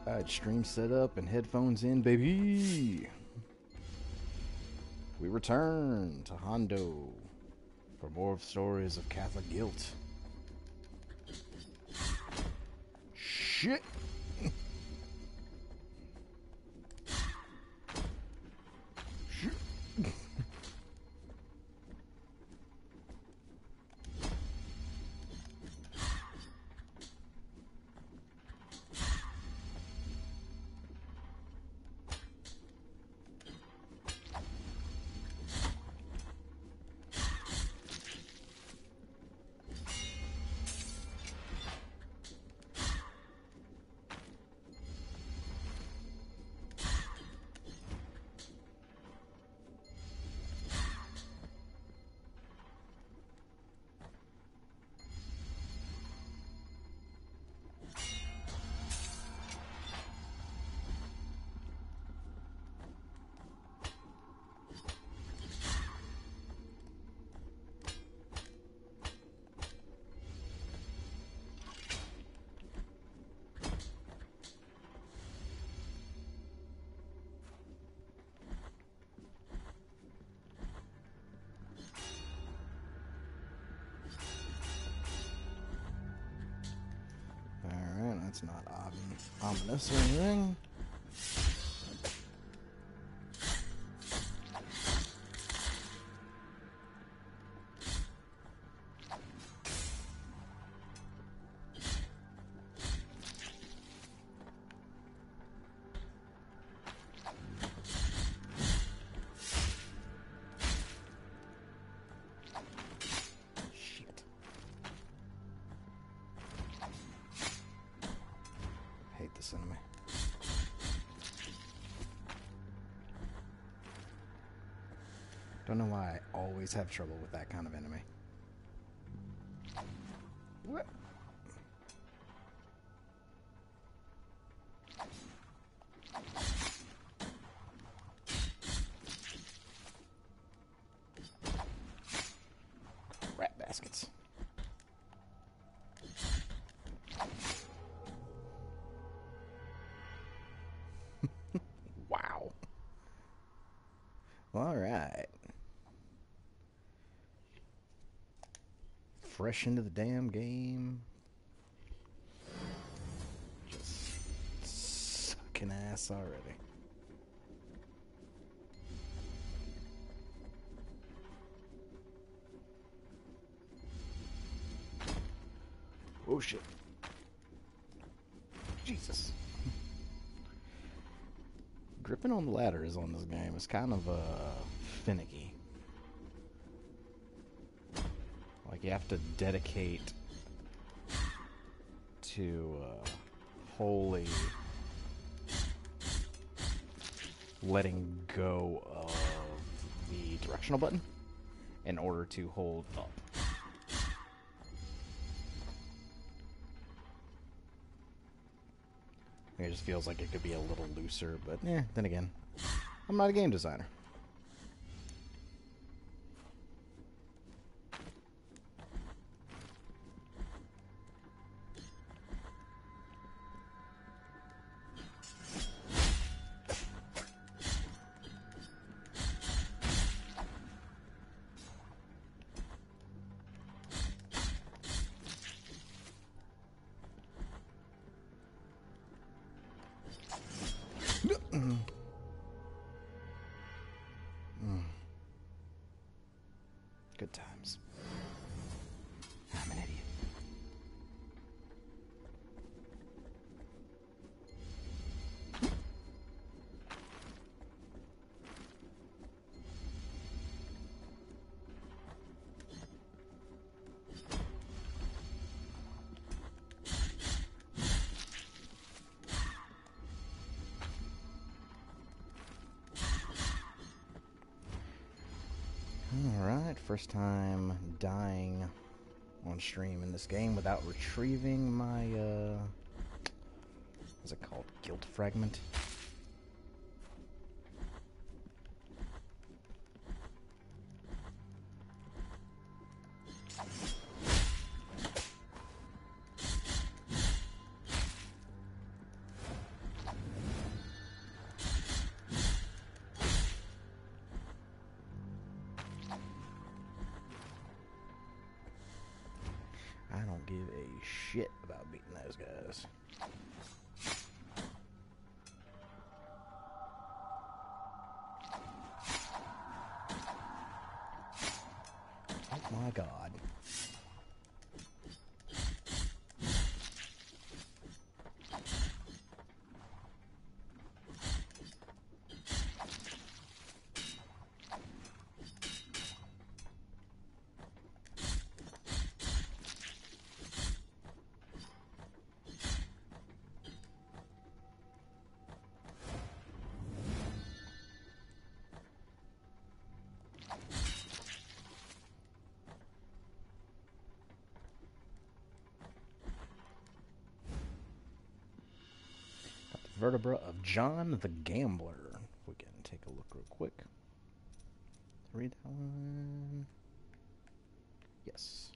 Alright, stream set up and headphones in, baby. We return to Hondo for more stories of Catholic guilt. Shit! Shit! Alright, that's not ominous or anything. Hate this enemy. Don't know why I always have trouble with that kind of enemy. What? Rat baskets. Wow. All right. Fresh into the damn game. Just sucking ass already. Oh shit. Jesus. Gripping on the ladders on this game is kind of finicky. Like you have to dedicate to wholly letting go of the directional button in order to hold up. It just feels like it could be a little looser, but yeah, then again, I'm not a game designer. Good times. I'm an idiot. Alright, first time dying on stream in this game without retrieving my, what's it called? Guilt fragment? shit about beating those guys. Oh my god. Vertebra of John the Gambler. If we can take a look real quick. Read that one. Yes.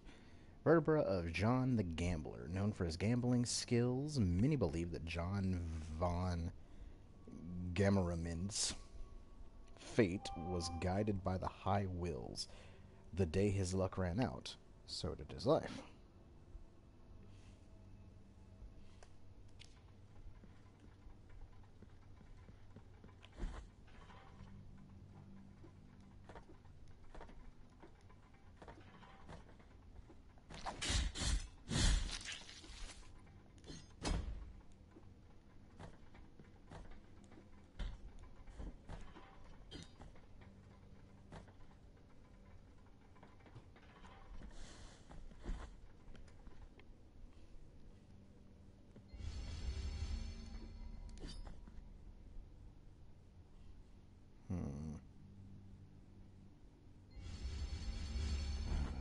Vertebra of John the Gambler. Known for his gambling skills, many believe that John von Gameramin's fate was guided by the High Wills. The day his luck ran out, so did his life.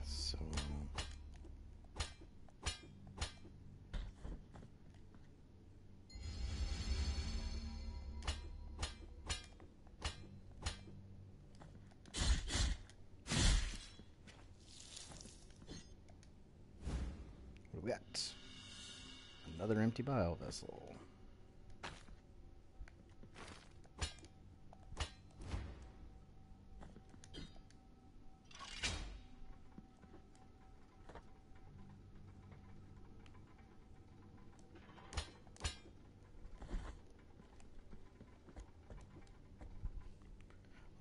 So what do we got? Another empty bile vessel.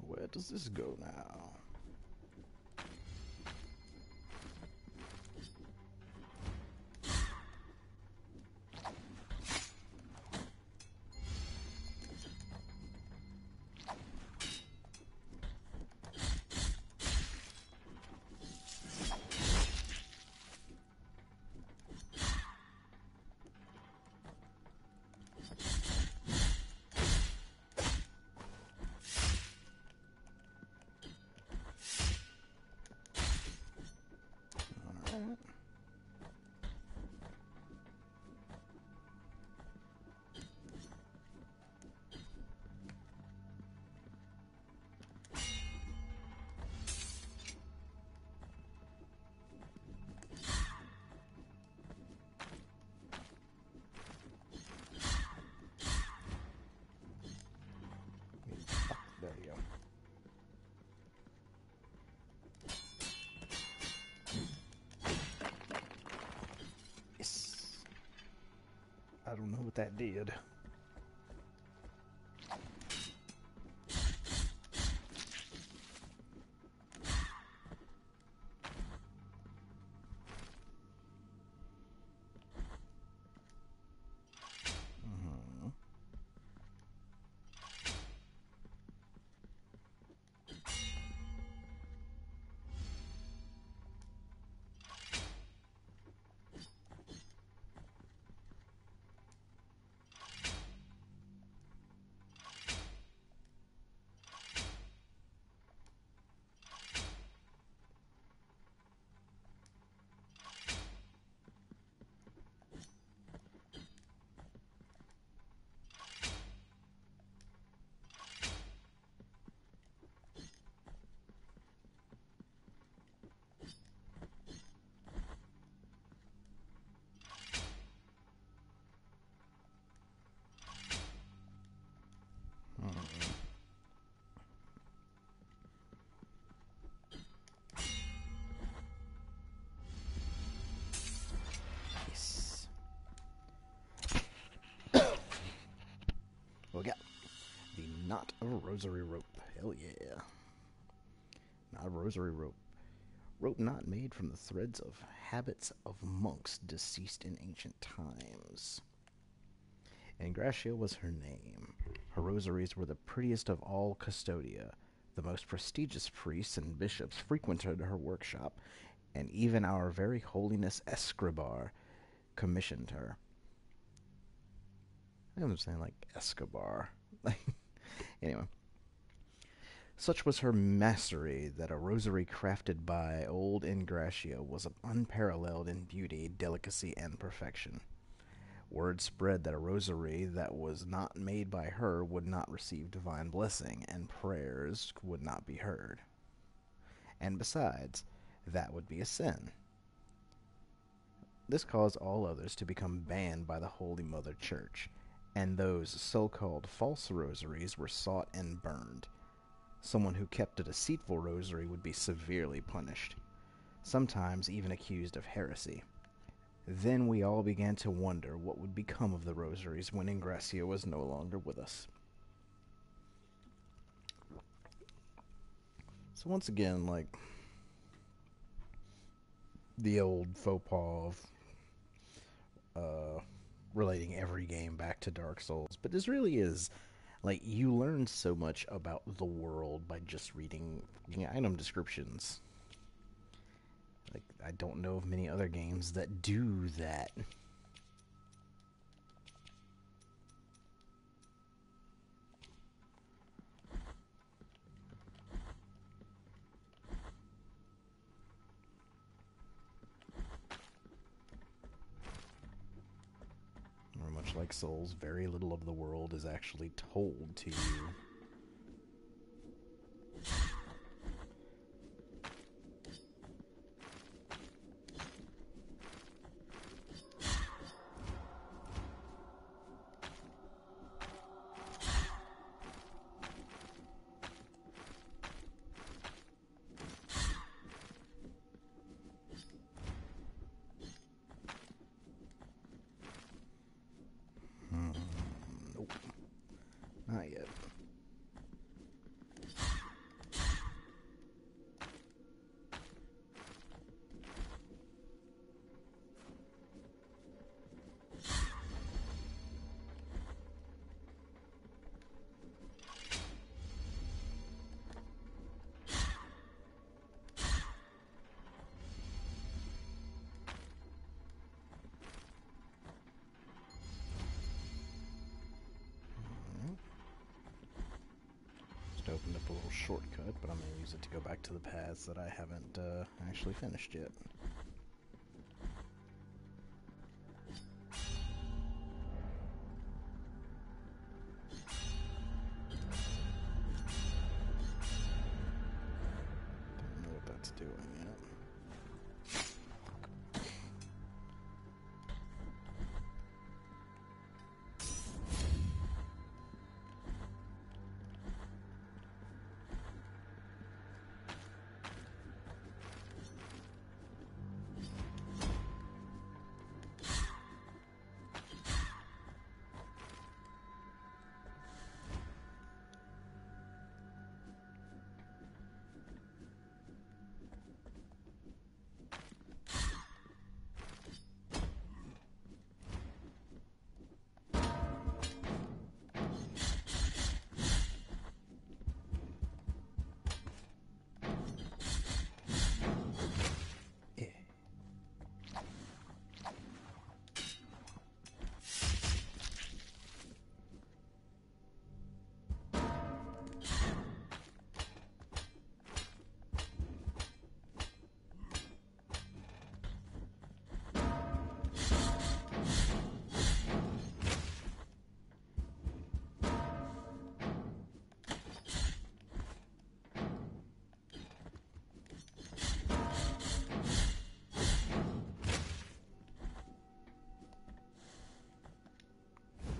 Where does this go now? Alright. There you go. Yes. I don't know what that did. Not a rosary rope. Hell yeah. Not a rosary rope. Rope not made from the threads of habits of monks deceased in ancient times. Ingratia was her name. Her rosaries were the prettiest of all Custodia. The most prestigious priests and bishops frequented her workshop, and even our very holiness Escribar commissioned her. I'm saying like Escobar. Anyway. Such was her mastery that a rosary crafted by old Ingratia was unparalleled in beauty, delicacy, and perfection. Word spread that a rosary that was not made by her would not receive divine blessing, and prayers would not be heard. And besides, that would be a sin. This caused all others to become banned by the Holy Mother Church, and those so-called false rosaries were sought and burned. Someone who kept a deceitful rosary would be severely punished, sometimes even accused of heresy. Then we all began to wonder what would become of the rosaries when Ingratia was no longer with us. So once again, like, the old faux pas of relating every game back to Dark Souls. But this really is, like, you learn so much about the world by just reading item descriptions. Like, I don't know of many other games that do that. Or much like Souls, very little of the world is actually told to you. Nope. Not yet. Opened up a little shortcut, but I'm going to use it to go back to the paths that I haven't actually finished yet. Don't know what that's doing yet.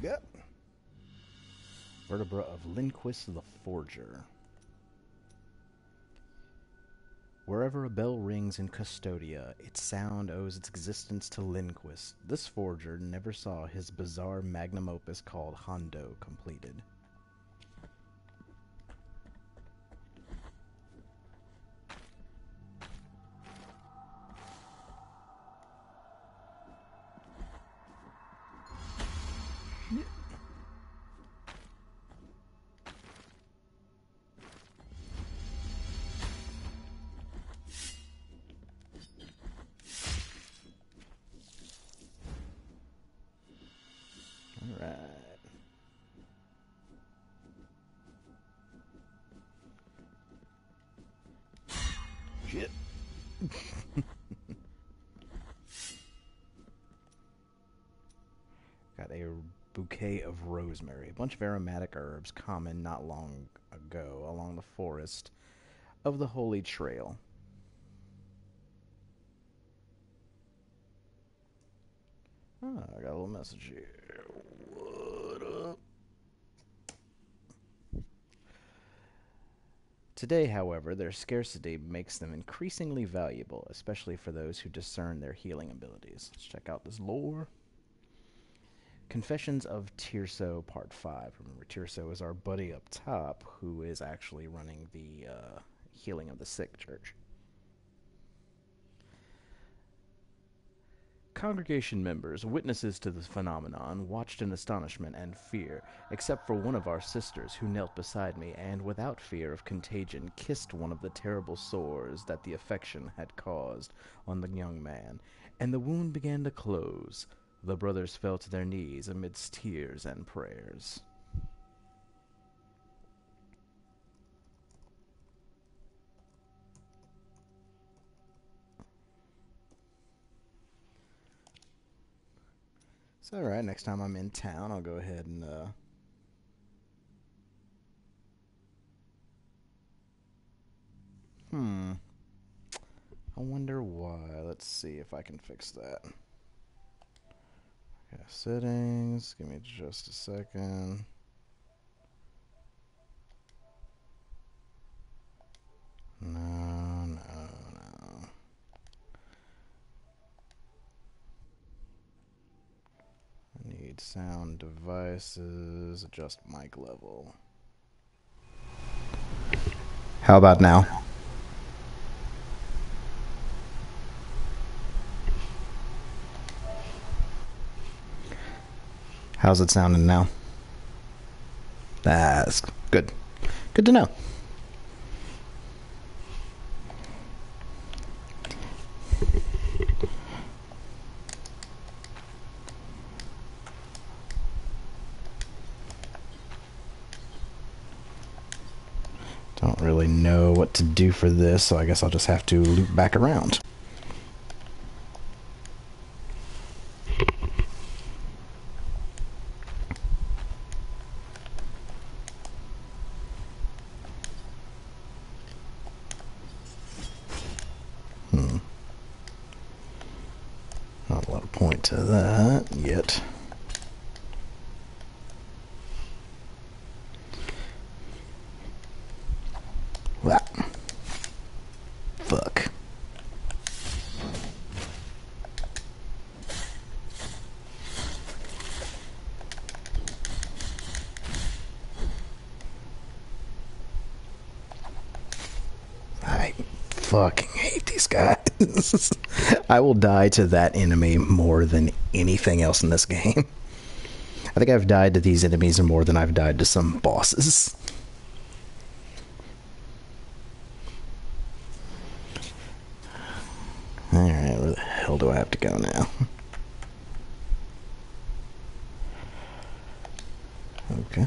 Yep. Vertebra of Linquist the Forger. Wherever a bell rings in Custodia, its sound owes its existence to Linquist. This forger never saw his bizarre magnum opus called Hondo completed. got a bouquet of rosemary, a bunch of aromatic herbs common not long ago along the forest of the Holy Trail. Oh, I got a little message here. What up? Today, however, their scarcity makes them increasingly valuable, especially for those who discern their healing abilities. Let's check out this lore. Confessions of Tirso, Part 5. Remember, Tirso is our buddy up top who is actually running the Healing of the Sick Church. Congregation members, witnesses to the phenomenon, watched in astonishment and fear, except for one of our sisters who knelt beside me and, without fear of contagion, kissed one of the terrible sores that the affection had caused on the young man, and the wound began to close. The brothers fell to their knees amidst tears and prayers. It's alright, next time I'm in town, I'll go ahead and, I wonder why. Let's see if I can fix that. Okay, settings, give me just a second. No. I need sound devices, adjust mic level. How about now? How's it sounding now? That's good. Good to know. Don't really know what to do for this, so I guess I'll just have to loop back around. Not a lot of point to that yet. Wow. Fuck. I fucking hate these guys. I will die to that enemy more than anything else in this game. I think I've died to these enemies more than I've died to some bosses. Alright, where the hell do I have to go now? Okay.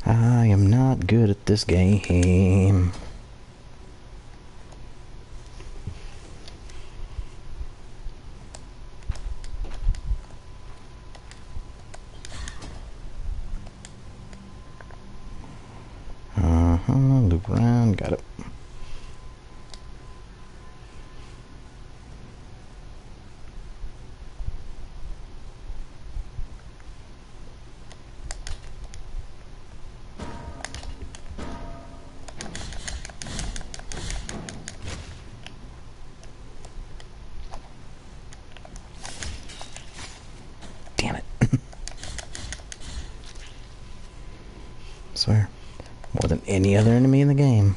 I am not good at this game. Loop around, got it. Damn it. Swear. More than any other enemy in the game.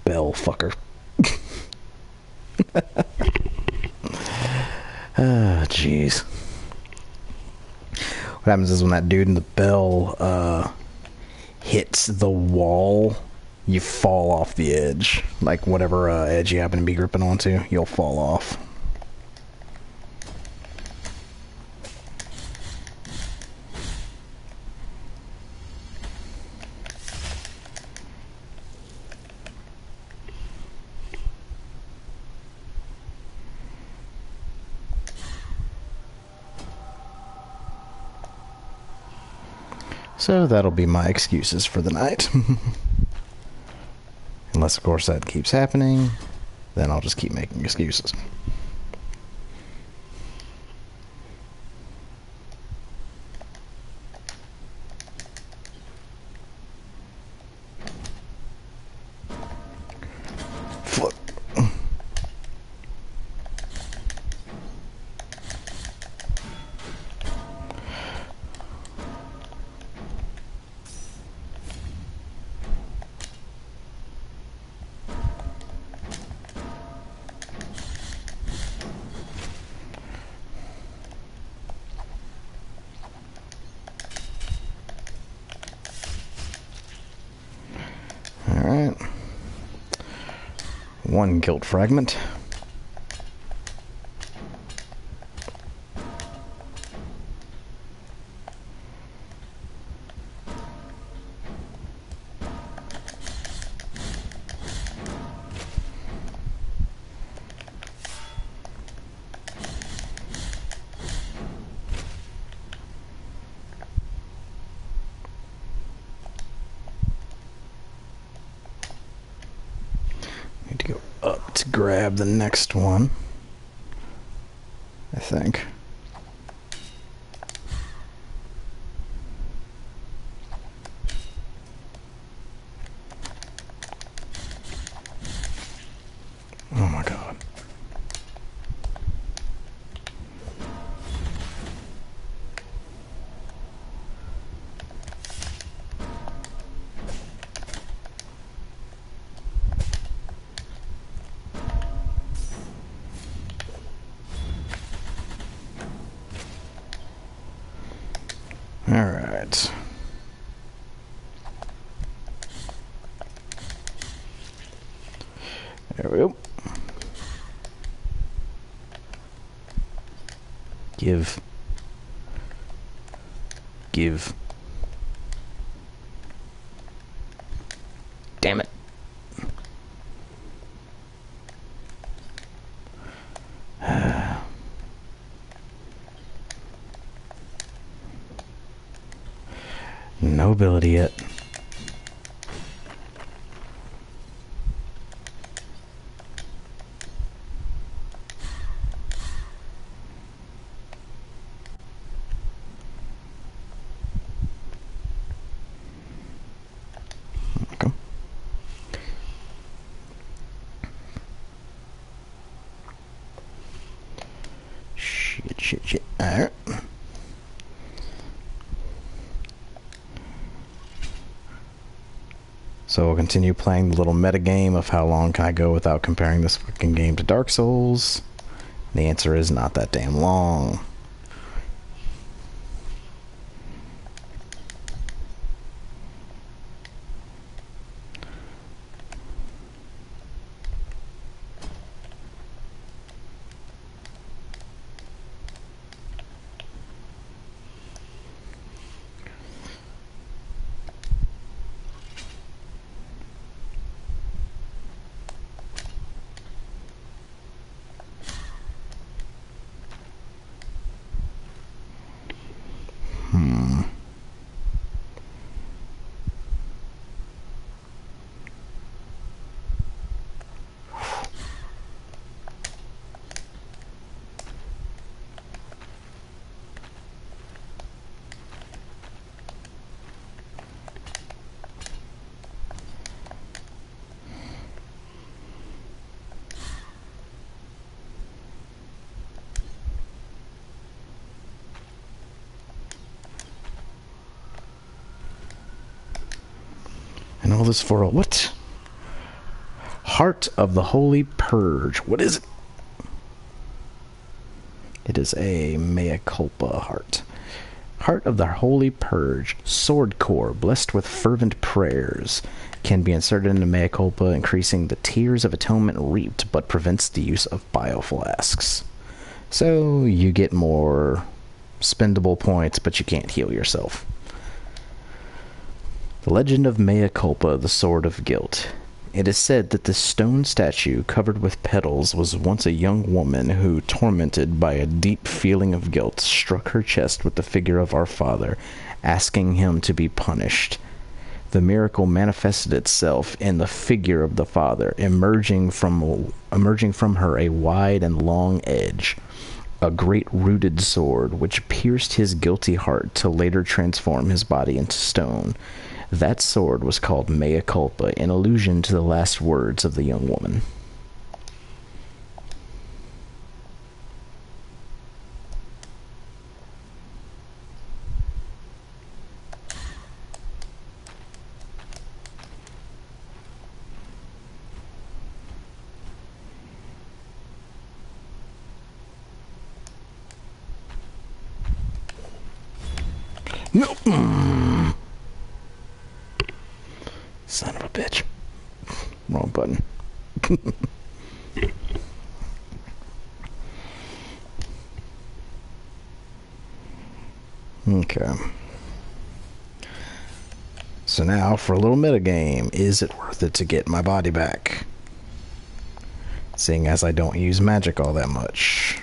Bell fucker. Ah, jeez. What happens is when that dude in the bell hits the wall, you fall off the edge. Like whatever edge you happen to be gripping onto, you'll fall off. So that'll be my excuses for the night. Unless, of course, that keeps happening, then I'll just keep making excuses. Flip. Alright. One guild fragment. Need to go up to grab the next one, I think. Oh my god. Alright. There we go. Give. Give. Damn it. No ability yet. Okay. Shit. Alright. So we'll continue playing the little meta game of how long can I go without comparing this fucking game to Dark Souls. And the answer is not that damn long. And all this for a what? Heart of the Holy Purge. What is it? It is a mea culpa heart. Heart of the Holy Purge. Sword core, blessed with fervent prayers. Can be inserted into mea culpa, increasing the tears of atonement reaped, but prevents the use of bioflasks. So you get more spendable points, but you can't heal yourself. The Legend of Mea Culpa, the Sword of Guilt. It is said that this stone statue covered with petals was once a young woman who, tormented by a deep feeling of guilt, struck her chest with the figure of our Father, asking him to be punished. The miracle manifested itself in the figure of the Father, emerging from her a wide and long edge, a great rooted sword, which pierced his guilty heart to later transform his body into stone. That sword was called Mea Culpa, in allusion to the last words of the young woman. No. Son of a bitch. Wrong button. Okay. So now for a little metagame. Is it worth it to get my body back? Seeing as I don't use magic all that much.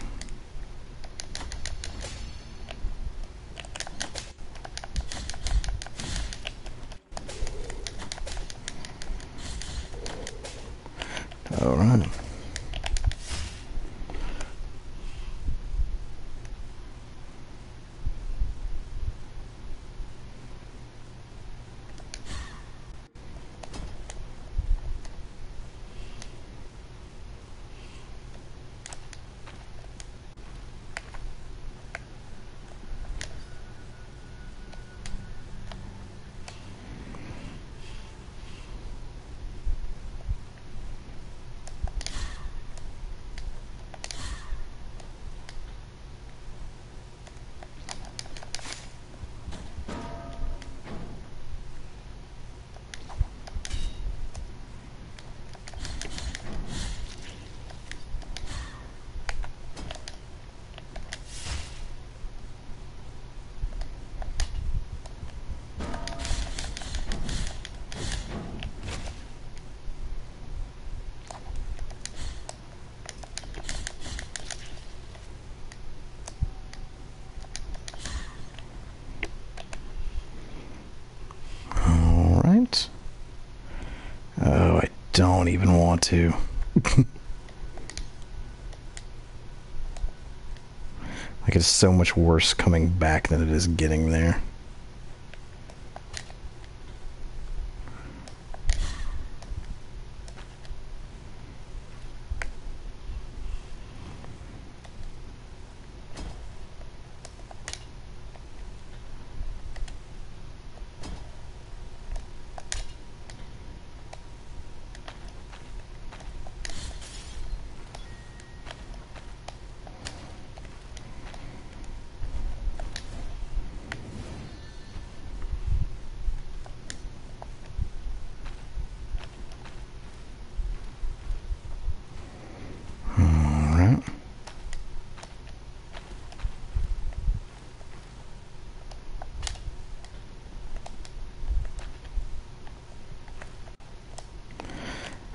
Alright. Oh, I don't even want to. Like, it's so much worse coming back than it is getting there.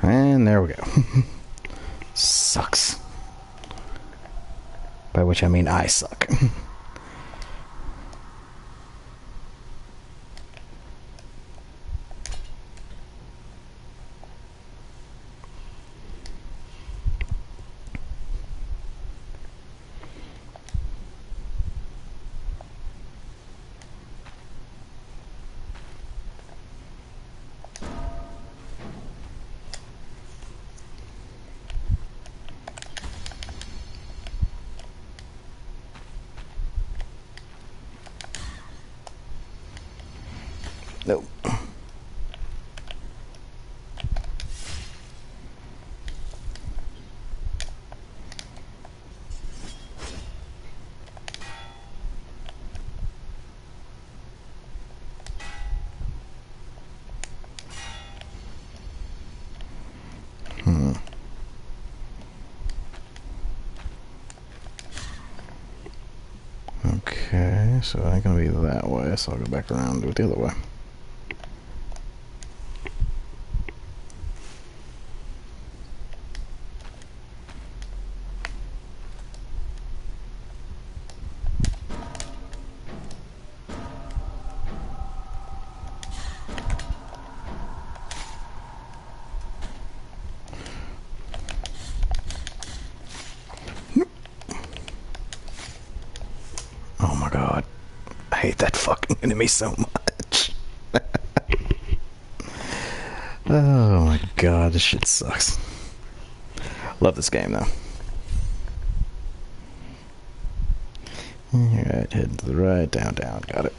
And there we go. Sucks. By which I mean I suck. so it ain't gonna be that way, so I'll go back around and do it the other way. Oh my god. I hate that fucking enemy so much. Oh my god, this shit sucks. Love this game though. Alright, head to the right, down, down, got it.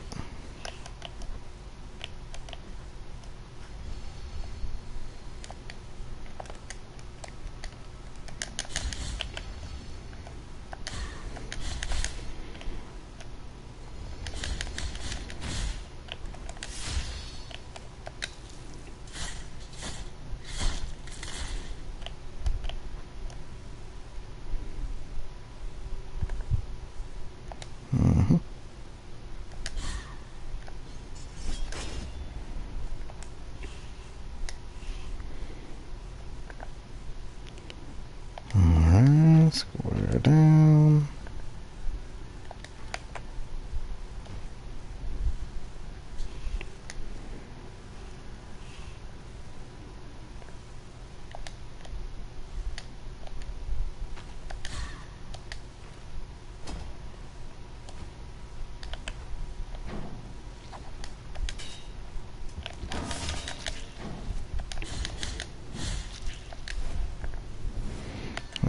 Alright, square down.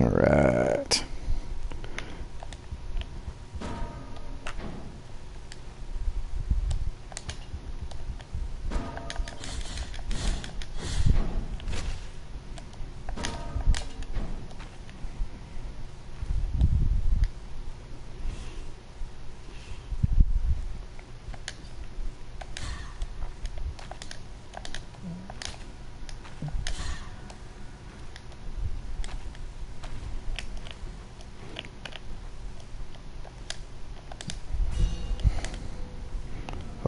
Alright.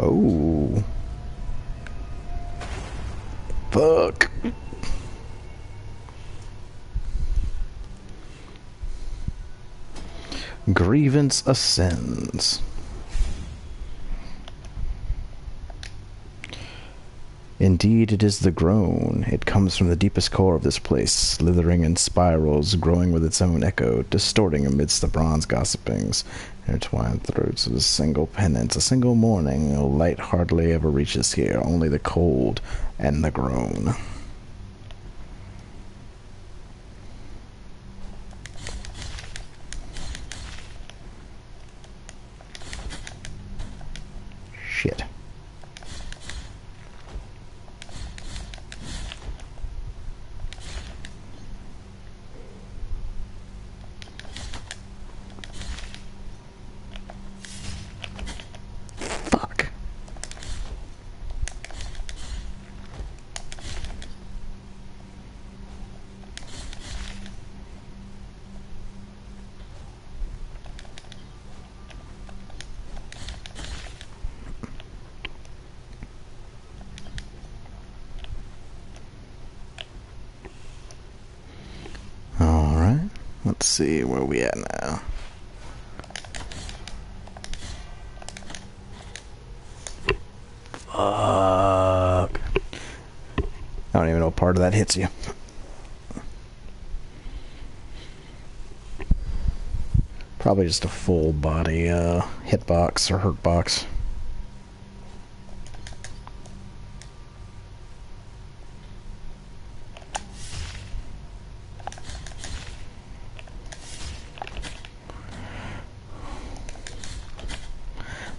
Oh. Fuck. Grievance ascends. Indeed, it is the groan. It comes from the deepest core of this place, slithering in spirals, growing with its own echo, distorting amidst the bronze gossipings, intertwined throats of a single penance, a single mourning. A light hardly ever reaches here, only the cold and the groan. Shit. Fuck. Alright. Let's see where we at now. Fuck. I don't even know what part of that hits you. Probably just a full body hitbox or hurtbox.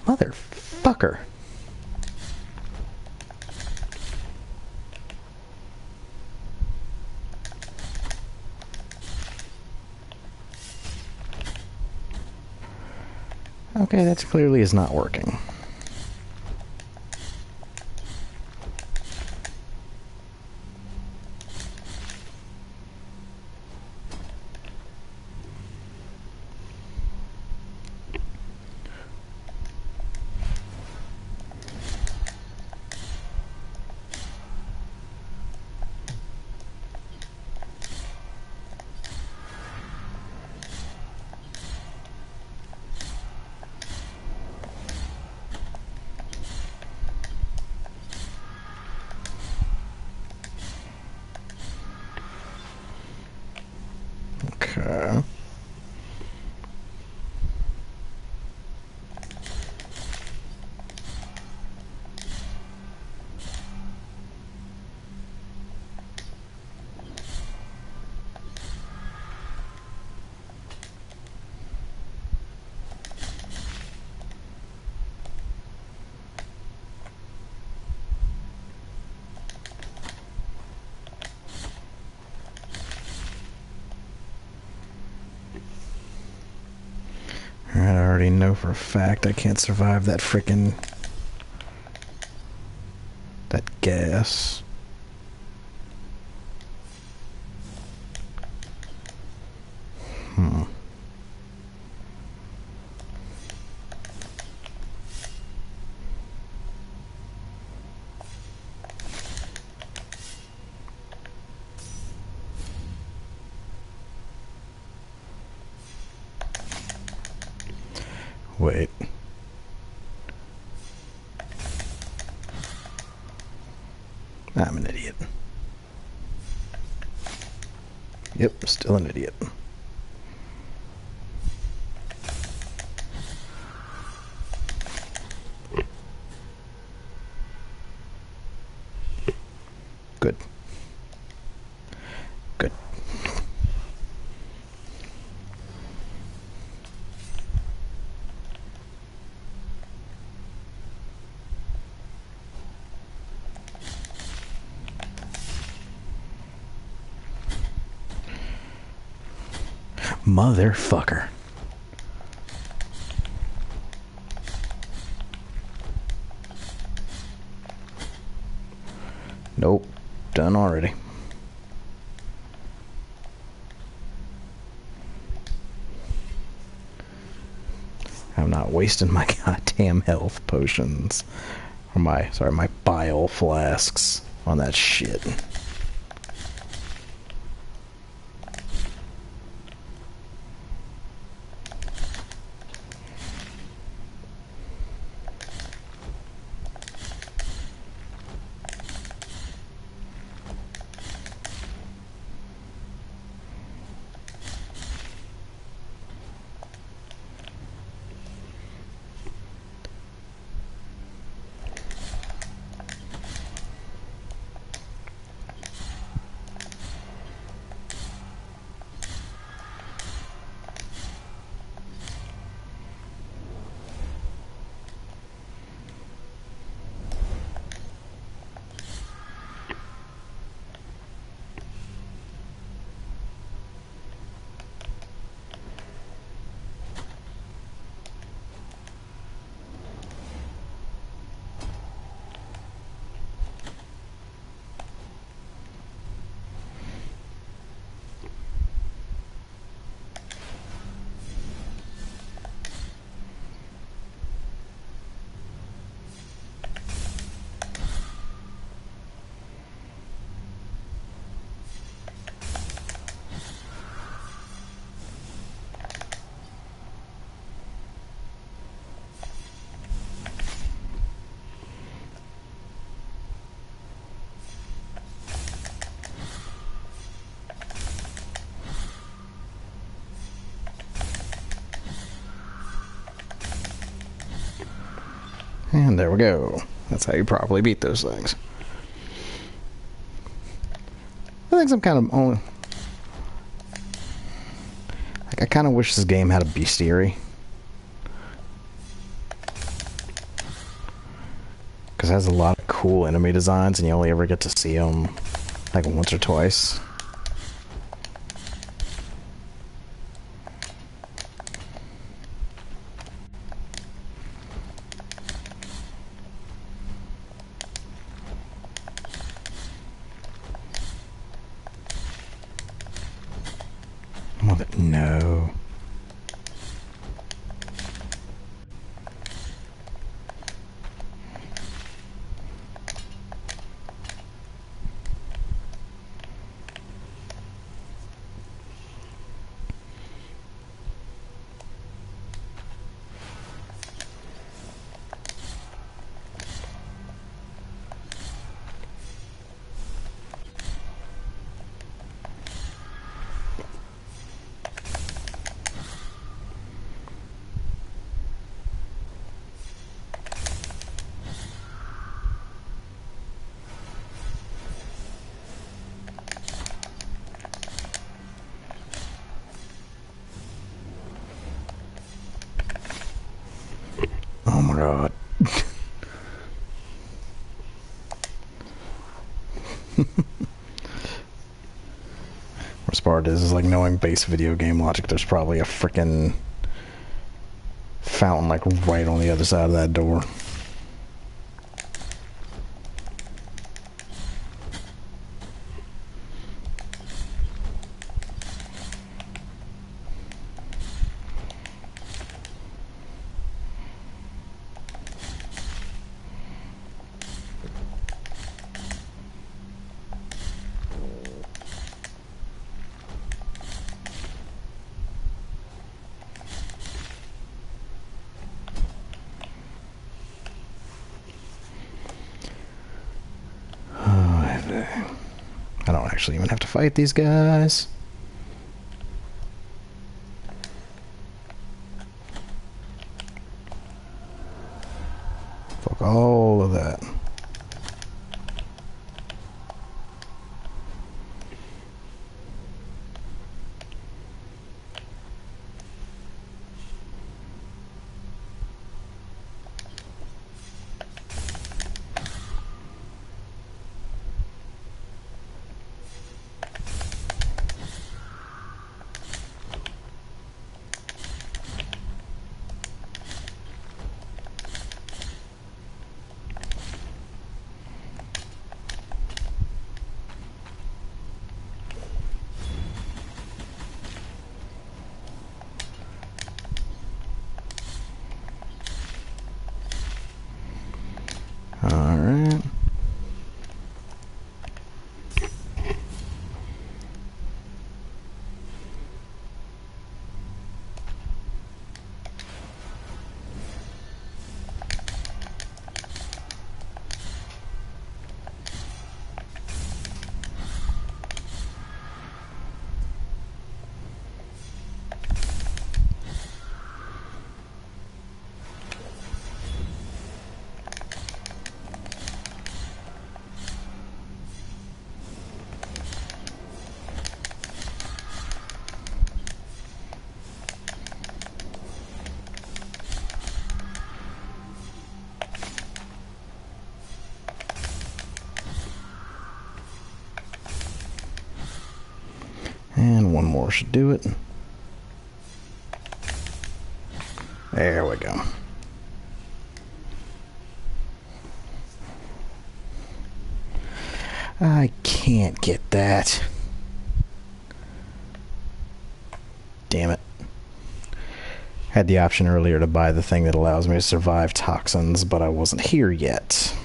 Motherfucker. Okay, that clearly is not working. Okay. Alright, I already know for a fact I can't survive that frickin' that gas. Wait. I'm an idiot. Yep, still an idiot. Good. Good. Motherfucker. Nope. Done already. I'm not wasting my goddamn health potions. Or my bile flasks on that shit. And there we go. That's how you properly beat those things. I think I'm kind of only... Like, I kind of wish this game had a bestiary. Because it has a lot of cool enemy designs, and you only ever get to see them, like, once or twice. No. God. Worst part is like knowing base video game logic, there's probably a freaking fountain like right on the other side of that door. I don't actually even have to fight these guys. Fuck all of that. Alright. And one more should do it. There we go. I can't get that. Damn it. Had the option earlier to buy the thing that allows me to survive toxins, but I wasn't here yet.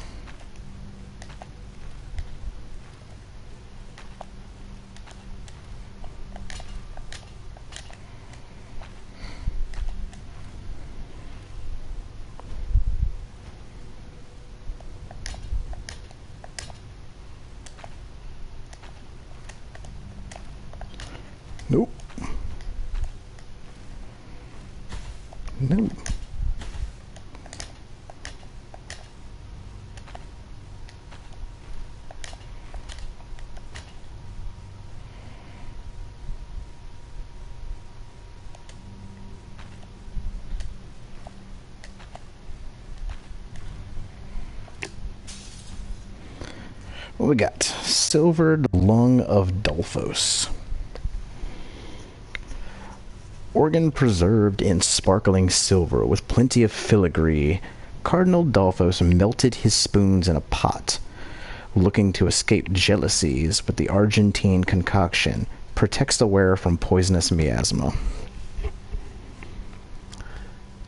Nope. Nope. What we got? Silvered Lung of Dolphos. Organ preserved in sparkling silver with plenty of filigree. Cardinal Dolphos melted his spoons in a pot, looking to escape jealousies with the Argentine concoction. Protects the wearer from poisonous miasma.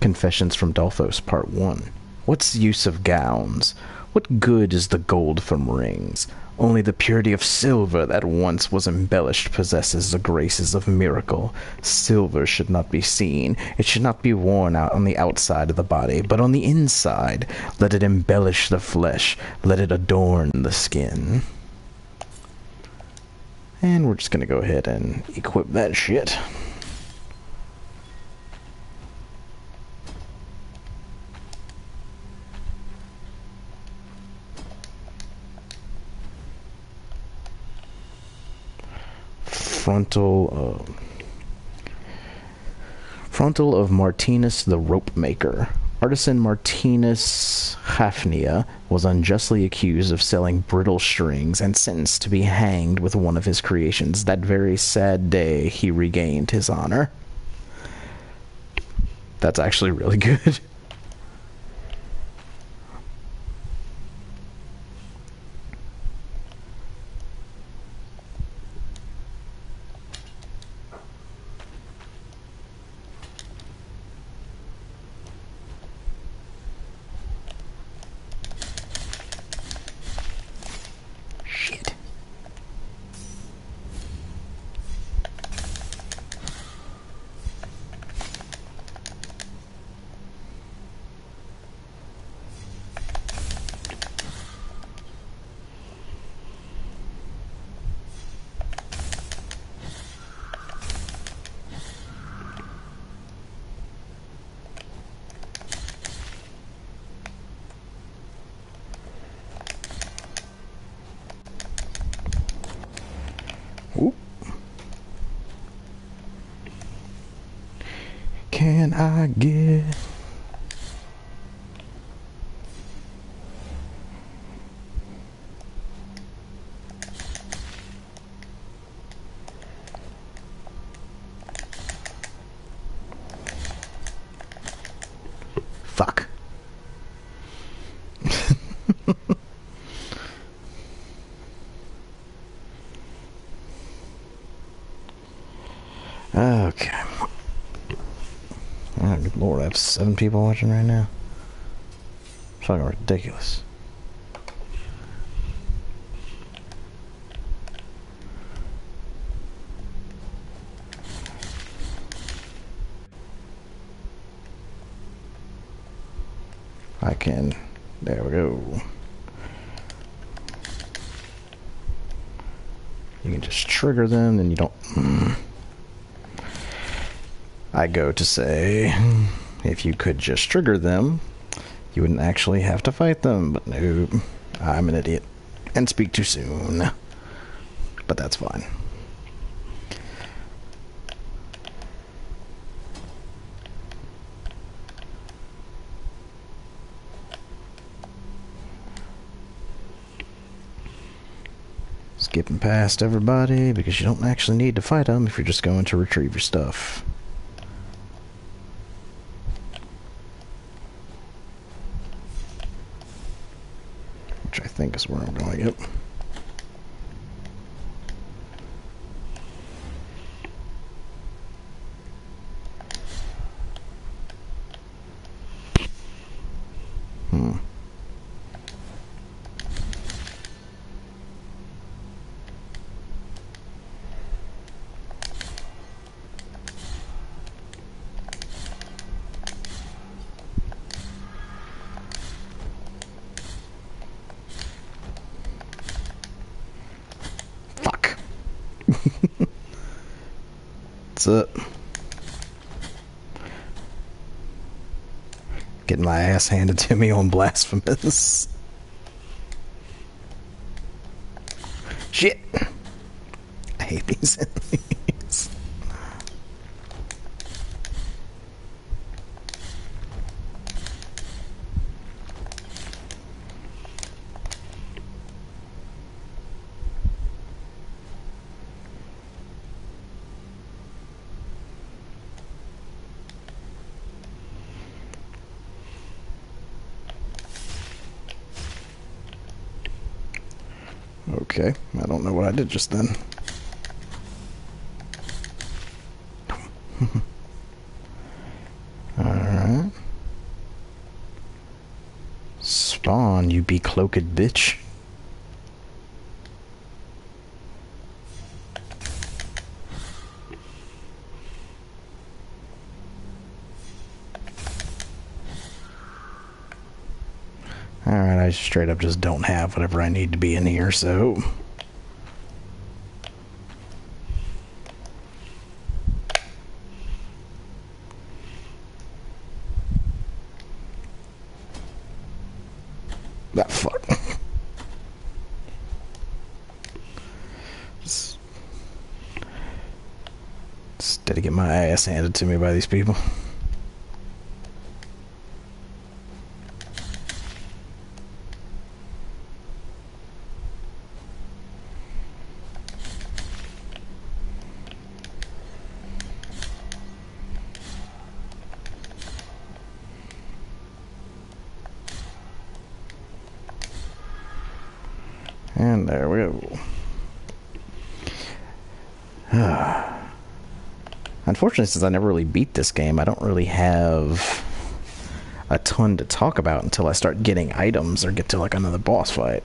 Confessions from Dolphos, Part 1. What's the use of gowns? What good is the gold from rings? Only the purity of silver that once was embellished possesses the graces of miracle. Silver should not be seen. It should not be worn out on the outside of the body, but on the inside. Let it embellish the flesh. Let it adorn the skin. And we're just going to go ahead and equip that shit. Frontal of Martinus the Rope Maker. Artisan Martinus Hafnia was unjustly accused of selling brittle strings and sentenced to be hanged with one of his creations. That very sad day, he regained his honor. That's actually really good. Shit. Oop. Can I get... Fuck. Okay. Oh, good lord, I have 7 people watching right now. Fucking ridiculous. I can... There we go. You can just trigger them, then you don't... I go to say, if you could just trigger them, you wouldn't actually have to fight them, but nope, I'm an idiot and speak too soon, but that's fine. Skipping past everybody because you don't actually need to fight them if you're just going to retrieve your stuff. Which I think is where I'm going. Yep. That's it. Getting my ass handed to me on Blasphemous. Shit. I hate these enemies. Okay, I don't know what I did just then. Alright. Spawn, you becloaked bitch. Alright, I straight up just don't have whatever I need to be in here, so... That fuck. Instead of getting my ass handed to me by these people. There we go. Unfortunately, since I never really beat this game, I don't really have a ton to talk about until I start getting items or get to like another boss fight.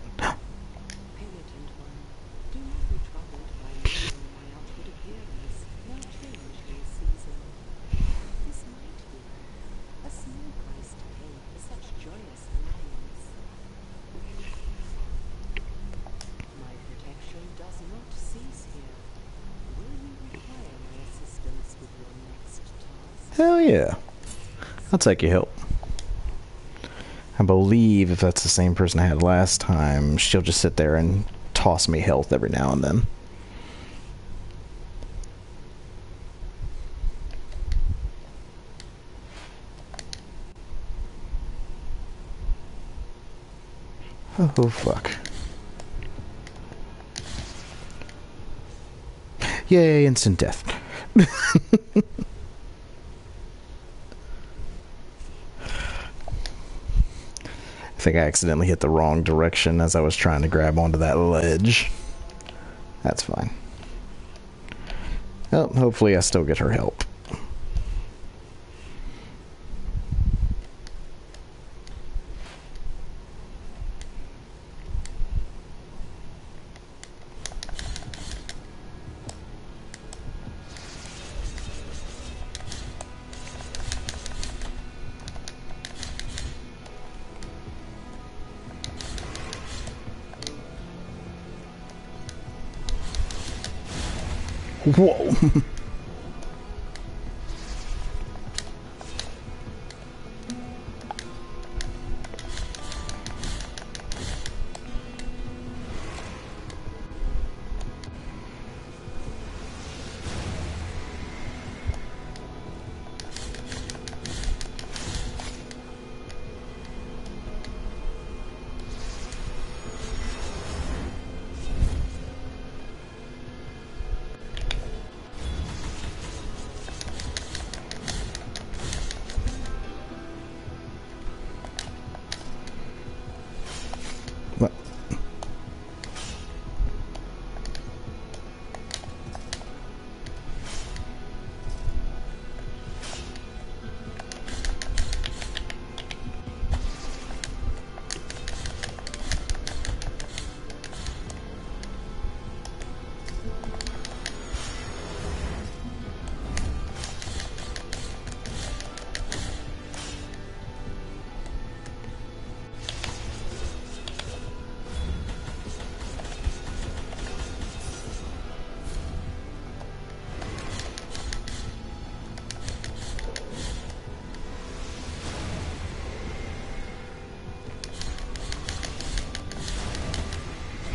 Hell yeah. I'll take your help. I believe if that's the same person I had last time, she'll just sit there and toss me health every now and then. Oh, fuck. Yay, instant death. I think I accidentally hit the wrong direction as I was trying to grab onto that ledge. That's fine. Well, hopefully I still get her help. Whoa.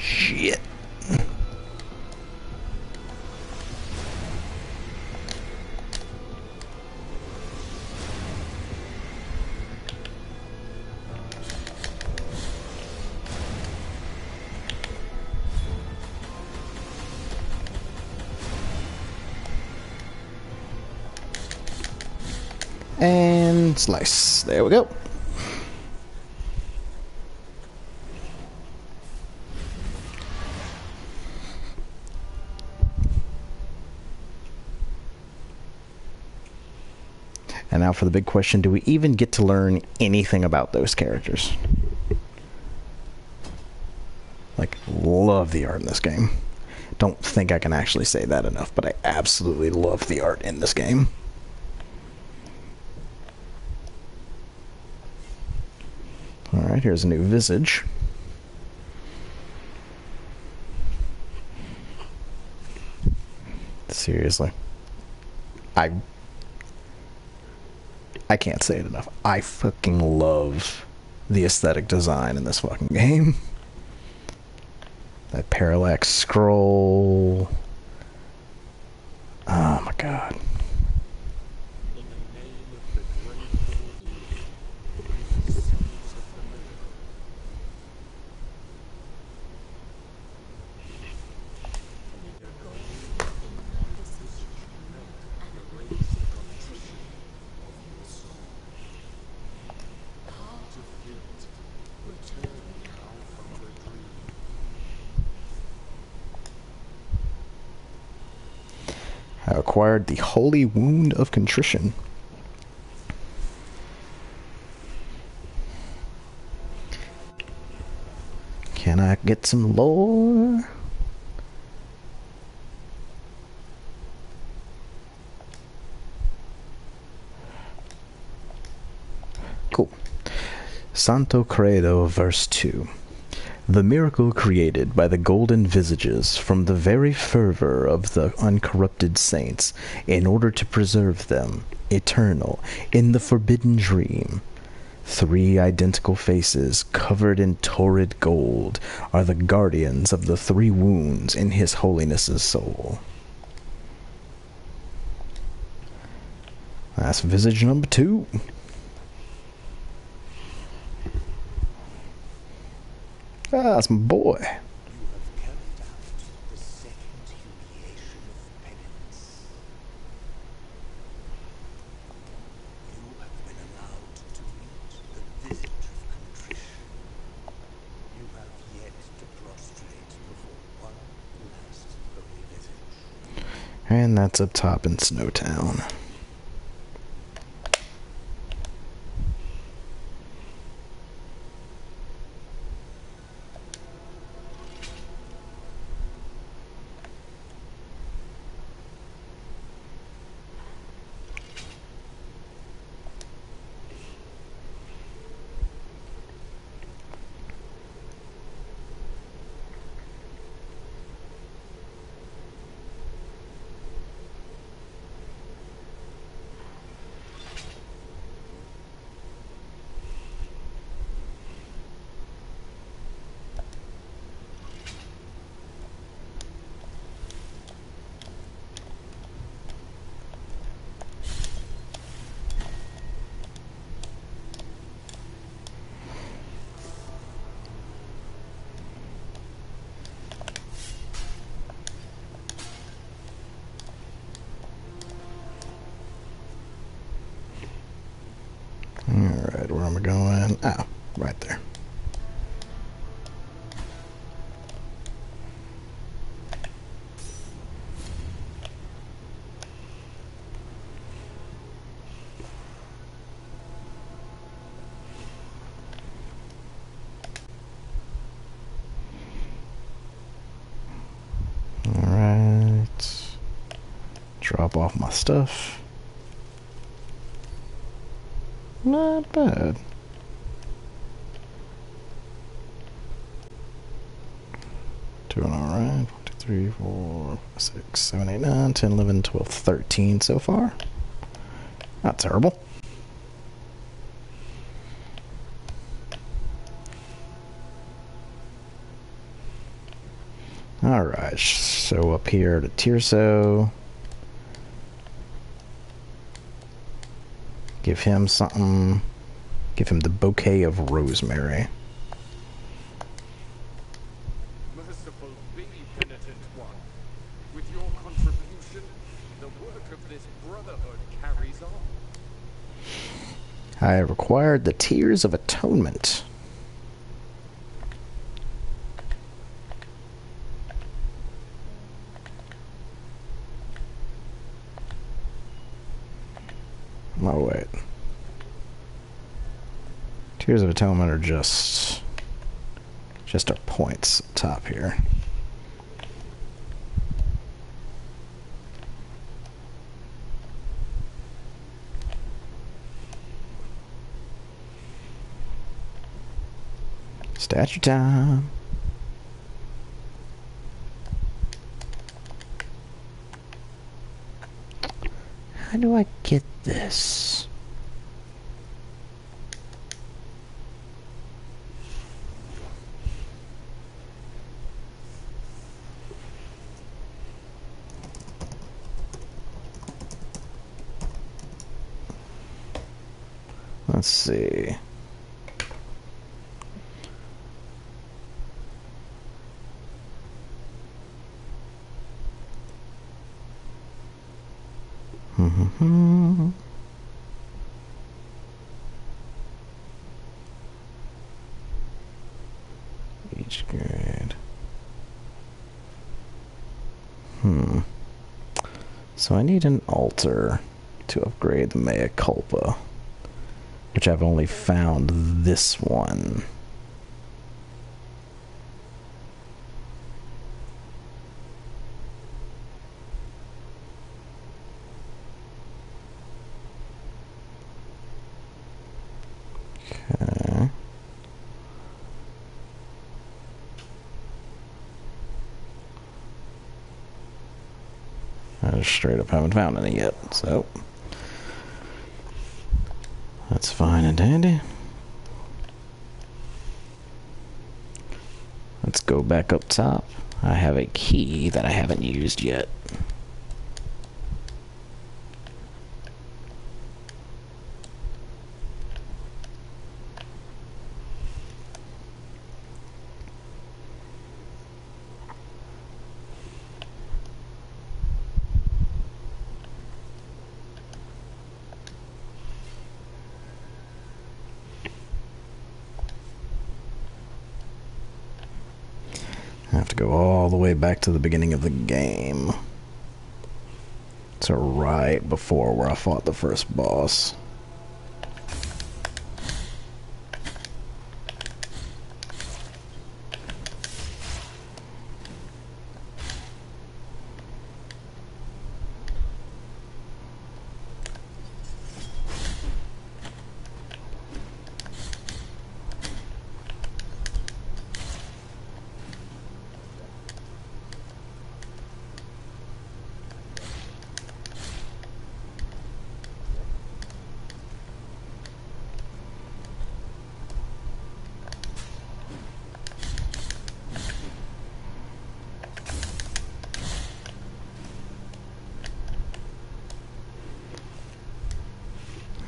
Shit. And slice. There we go. And now for the big question, do we even get to learn anything about those characters? Like, love the art in this game. Don't think I can actually say that enough, but I absolutely love the art in this game. Alright, here's a new visage. Seriously. I can't say it enough. I fucking love the aesthetic design in this fucking game. That parallax scroll. Oh my god. required the Holy Wound of Contrition. Can I get some lore? Cool. Santo Credo, verse 2. The miracle created by the golden visages from the very fervor of the uncorrupted saints, in order to preserve them, eternal, in the forbidden dream. 3 identical faces, covered in torrid gold, are the guardians of the 3 wounds in His Holiness's soul. That's visage number 2. Ah, that's my boy. And that's up top in Snowtown. Alright, where am I going? Oh, right there. Alright. Drop off my stuff. Not bad. Doing alright. 1, 2, 3, 4, 5, 6, 7, 8, 9, 10, 11, 12, 13 so far. Not terrible. Alright, so up here to Tirso. Give him something. Give him the bouquet of rosemary. Merciful be, penitent one. With your contribution, the work of this brotherhood carries on. I required the Tears of Atonement. Oh, wait. Tears of Atonement are just our points up top here. Statue time. How do I get this? Let's see. Each grade. So So I need an altar to upgrade the Mea Culpa, which I've only found this one. Okay. I just straight up haven't found any yet, so that's fine and dandy. Let's go back up top. I have a key that I haven't used yet. I have to go all the way back to the beginning of the game. So right before where I fought the first boss.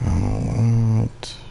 Alright.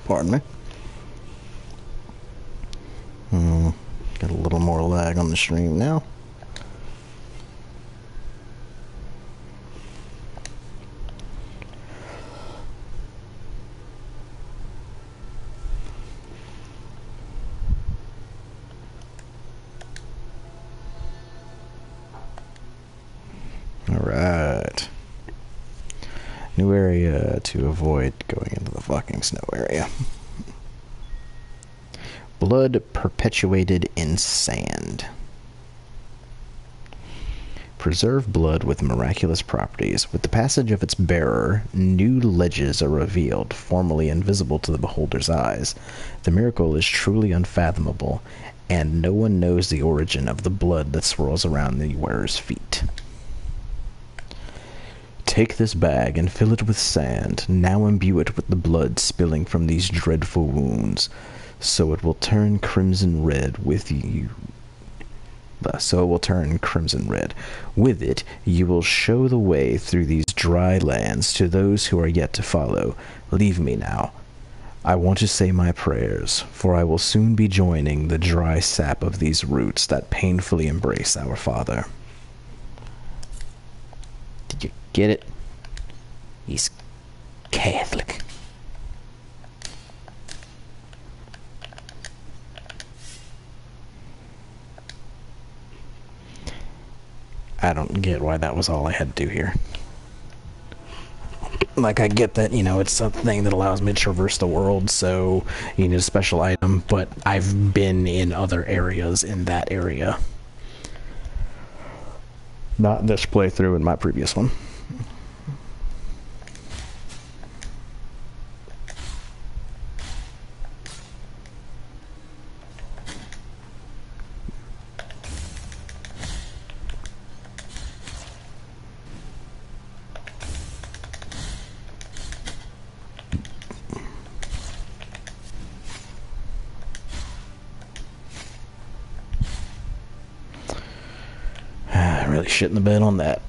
Pardon me. Got a little more lag on the stream now. Alright. New area to avoid going into the fucking snow area. Blood perpetuated in sand. Preserve blood with miraculous properties. With the passage of its bearer, new ledges are revealed, formerly invisible to the beholder's eyes. The miracle is truly unfathomable, and no one knows the origin of the blood that swirls around the wearer's feet. Take this bag and fill it with sand. Now imbue it with the blood spilling from these dreadful wounds, so it will turn crimson red with you. So it will turn crimson red. With it, you will show the way through these dry lands to those who are yet to follow. Leave me now. I want to say my prayers, for I will soon be joining the dry sap of these roots that painfully embrace our Father. Did you get it? He's Catholic. I don't get why that was all I had to do here. Like, I get that, you know, it's a thing that allows me to traverse the world, so you need a special item, but I've been in other areas in that area. Not this playthrough, in my previous one. Somebody shit in the bed on that.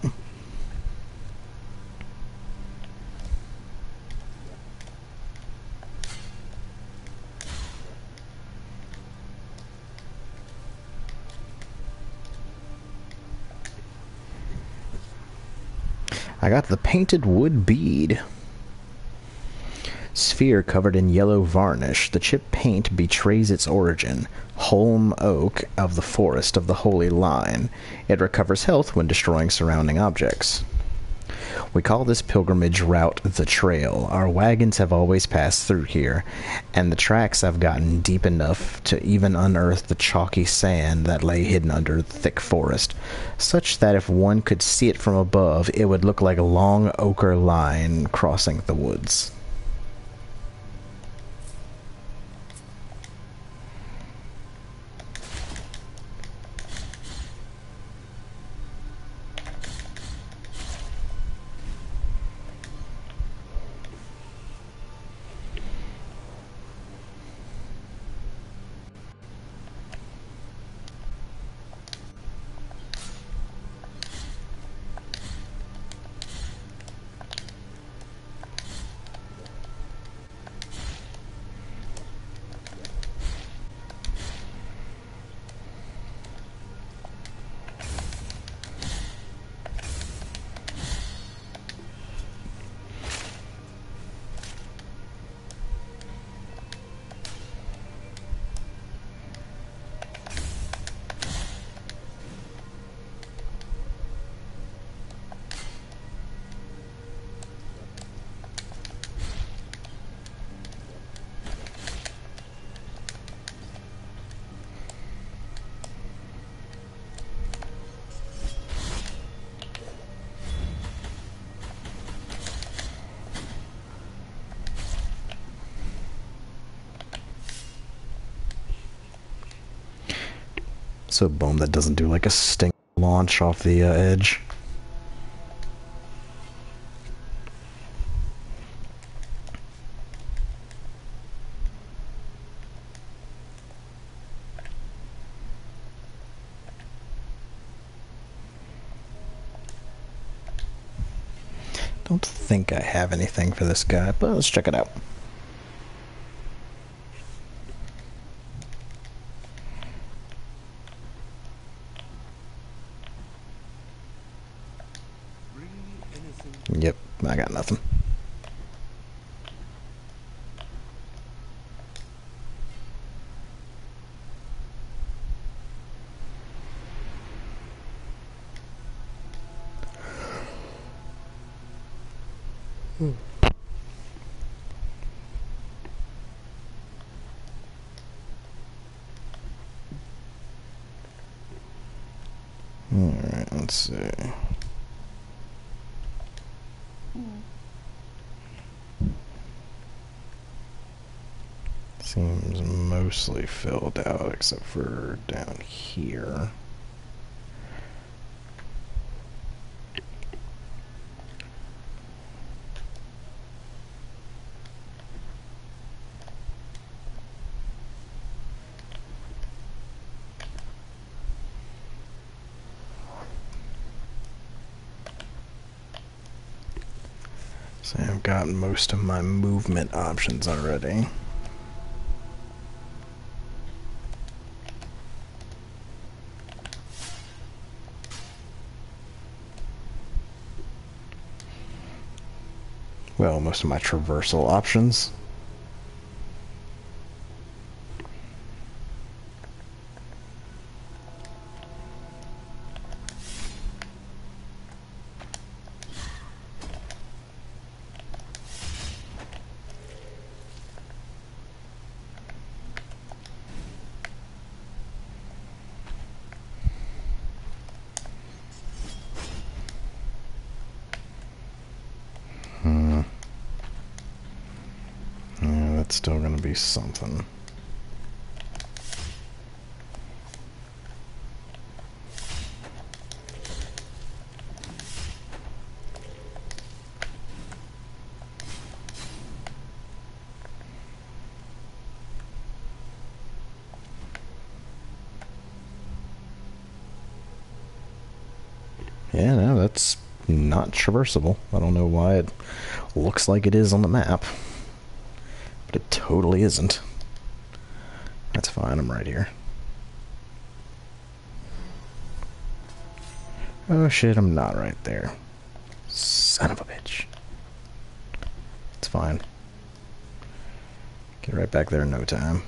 I got the painted wood bead. Sphere covered in yellow varnish. The chipped paint betrays its origin. Holm oak of the forest of the Holy Line. It recovers health when destroying surrounding objects. We call this pilgrimage route the Trail. Our wagons have always passed through here, and the tracks have gotten deep enough to even unearth the chalky sand that lay hidden under the thick forest, such that if one could see it from above, it would look like a long ochre line crossing the woods. So boom, that doesn't do like a sting launch off the edge. Don't think I have anything for this guy, but let's check it out. Yep, I got nothing. Alright, let's see. Seems mostly filled out except for down here. So I've got most of my movement options already. Well, most of my traversal options. Yeah, that's still gonna be something. Yeah, no, that's not traversable. I don't know why it looks like it is on the map, but it totally isn't. That's fine, I'm right here. Oh shit, I'm not right there. Son of a bitch. It's fine. Get right back there in no time.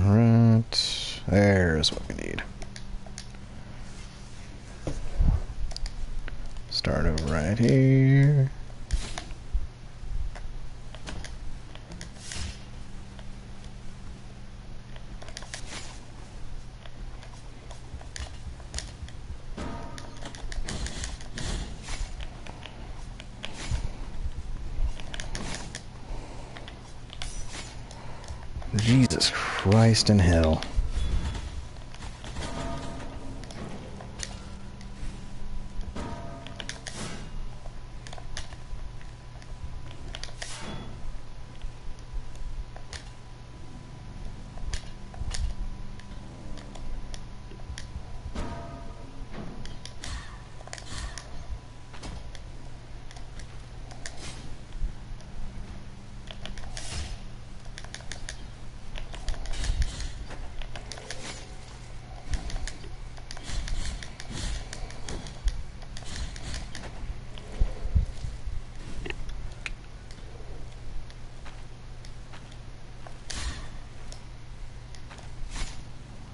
Alright. There's what we need. Start over right here. Jesus Christ in hell.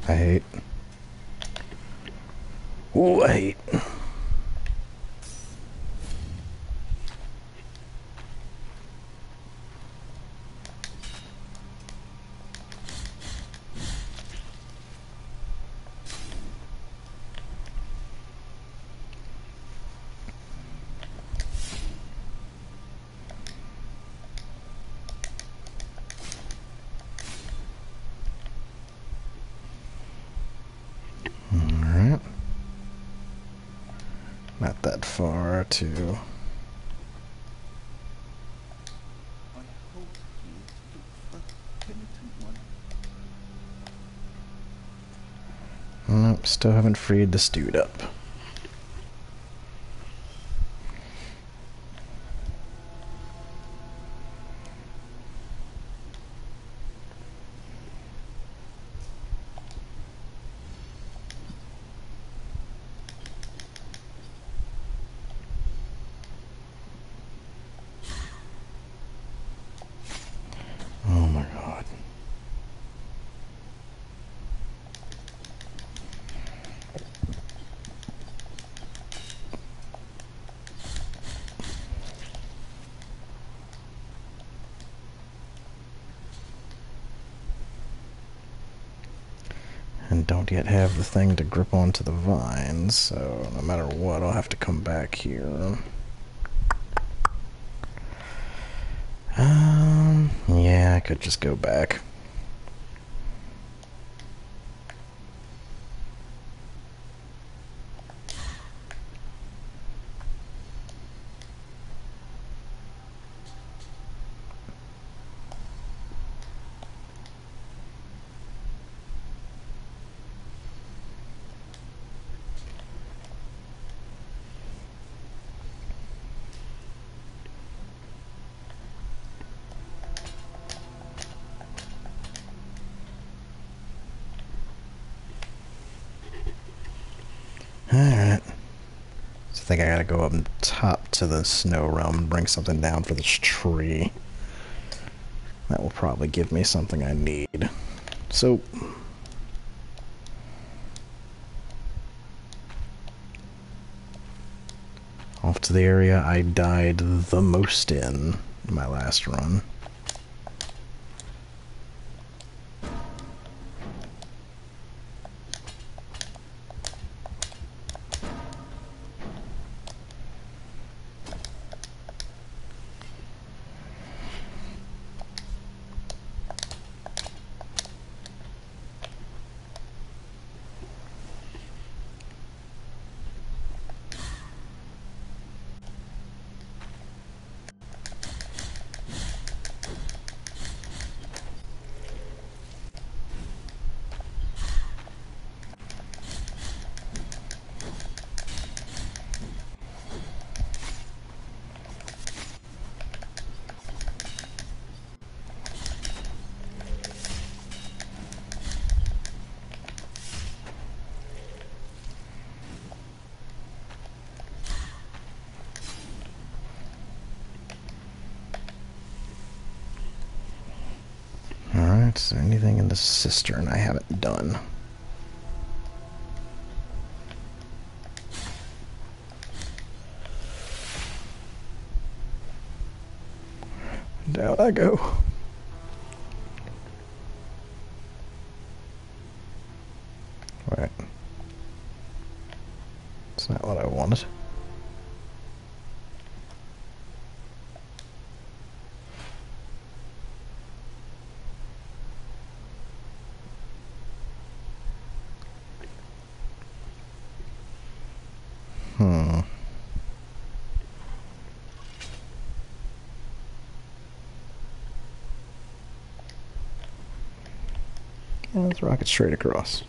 I hate. Ooh, I hate. Alright. Not that far to... Nope, still haven't freed this dude up. Oh my god. And don't yet have the thing to grip onto the vines, so no matter what, I'll have to come back here. Yeah, I could just go back. Alright. So I think I gotta go up top to the snow realm and bring something down for this tree. That will probably give me something I need. So... off to the area I died the most in my last run. Alright, is there anything in the cistern I haven't done? Down I go. Right. It's not what I wanted. Yeah, let's rock it straight across.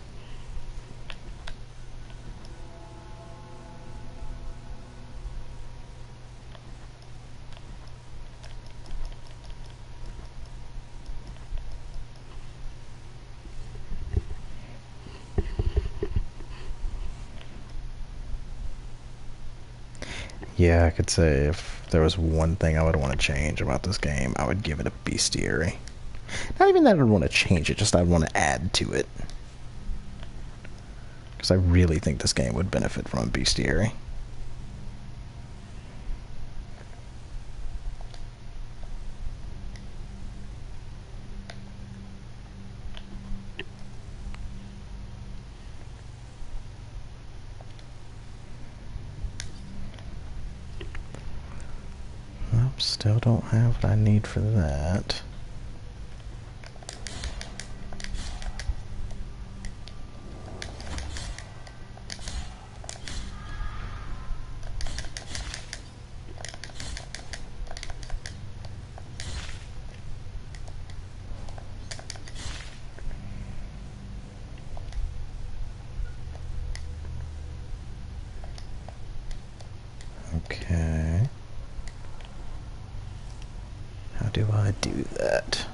Yeah, I could say if there was one thing I would want to change about this game, I would give it a bestiary. Not even that I'd want to change it, just I'd want to add to it. Because I really think this game would benefit from a bestiary. Nope, still don't have what I need for that. Okay. How do I do that?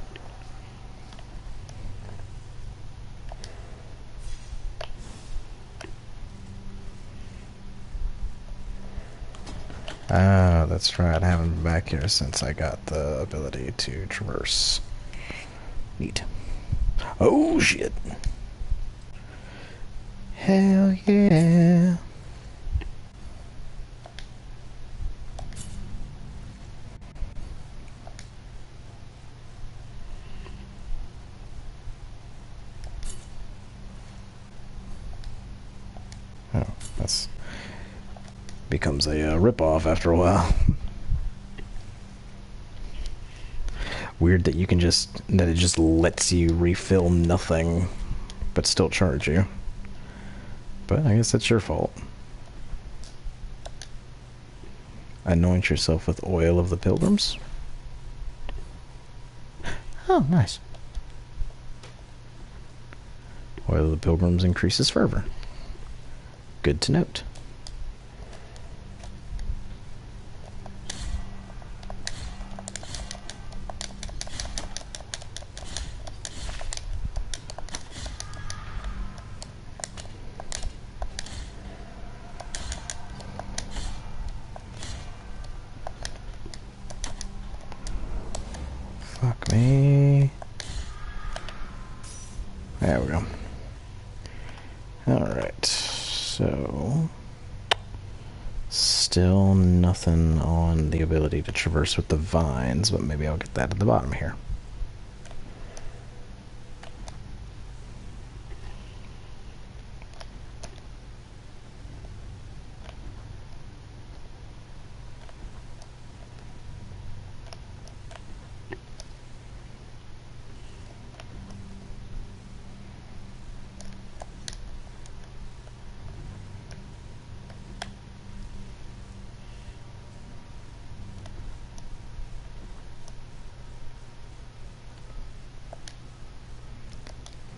Ah, that's right. I haven't been back here since I got the ability to traverse. Neat. Oh, shit. Hell yeah. Oh, that's becomes a ripoff after a while. Weird that you can that it just lets you refill nothing, but still charge you. But I guess that's your fault. Anoint yourself with oil of the pilgrims. Oh, nice. Oil of the pilgrims increases fervor. Good to note. Alright, so still nothing on the ability to traverse with the vines, but maybe I'll get that at the bottom here.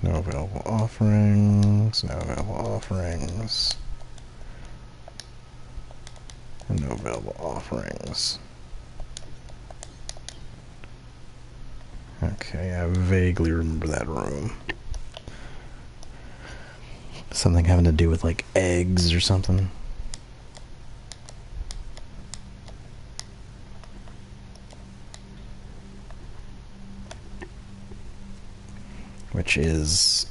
No available offerings, no available offerings, and no available offerings. Okay, I vaguely remember that room. Something having to do with, like, eggs or something. Which is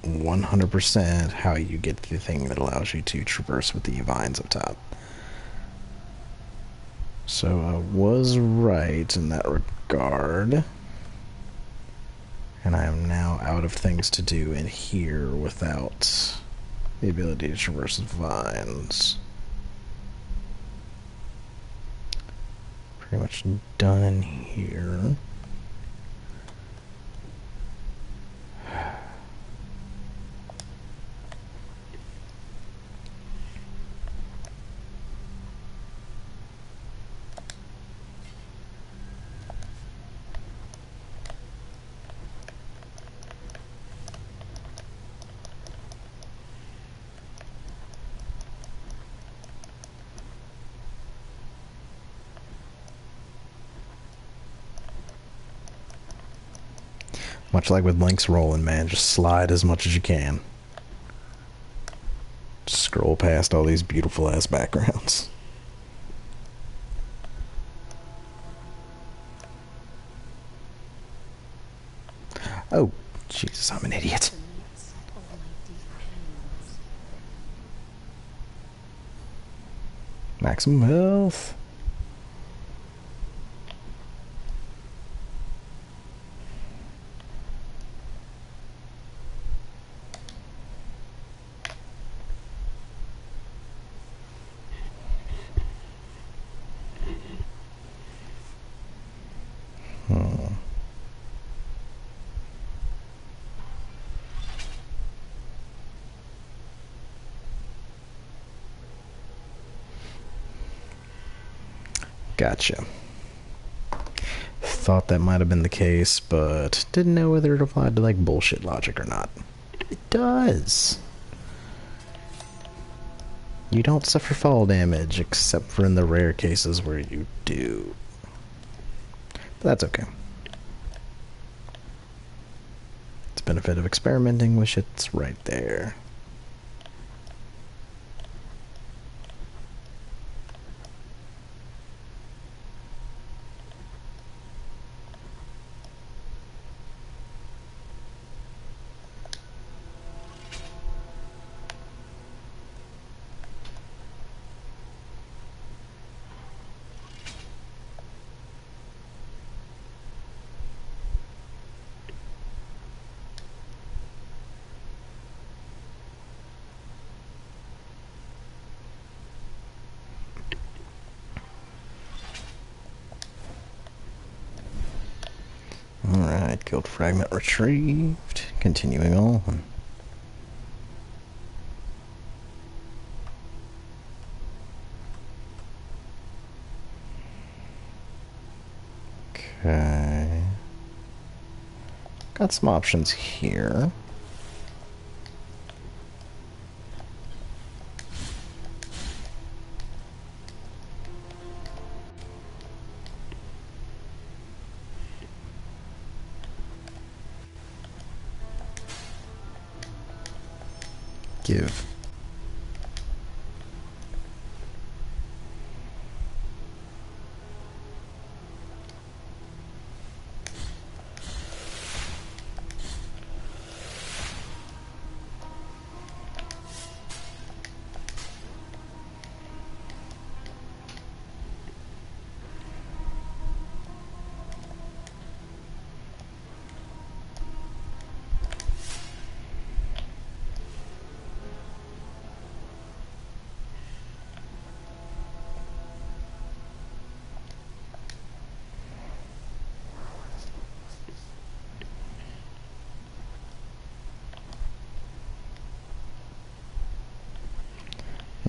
100% how you get the thing that allows you to traverse with the vines up top. So I was right in that regard. And I am now out of things to do in here without the ability to traverse vines. Pretty much done in here. Much like with Link's rolling, man, just slide as much as you can. Just scroll past all these beautiful ass backgrounds. Oh, Jesus, I'm an idiot. Maximum health. Gotcha. Thought that might have been the case, but didn't know whether it applied to, like, bullshit logic or not. It does. You don't suffer fall damage, except for in the rare cases where you do. But that's okay. It's the benefit of experimenting with shit's right there. Alright, guild fragment retrieved. Continuing on. Okay. Got some options here. Give.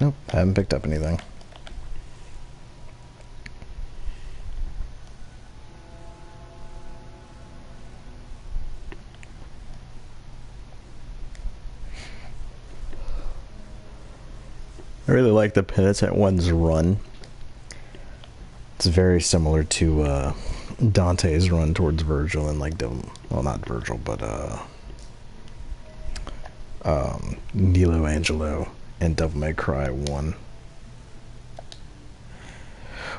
Nope, I haven't picked up anything. I really like the penitent one's run. It's very similar to Dante's run towards Virgil and like well, not Virgil, but Nilo Angelo and Devil May Cry 1.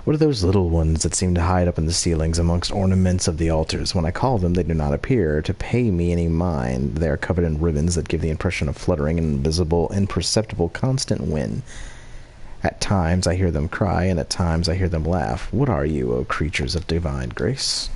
What are those little ones that seem to hide up in the ceilings amongst ornaments of the altars? When I call them, they do not appear to pay me any mind. They are covered in ribbons that give the impression of fluttering and invisible, imperceptible, constant wind. At times I hear them cry, and at times I hear them laugh. What are you, O creatures of divine grace?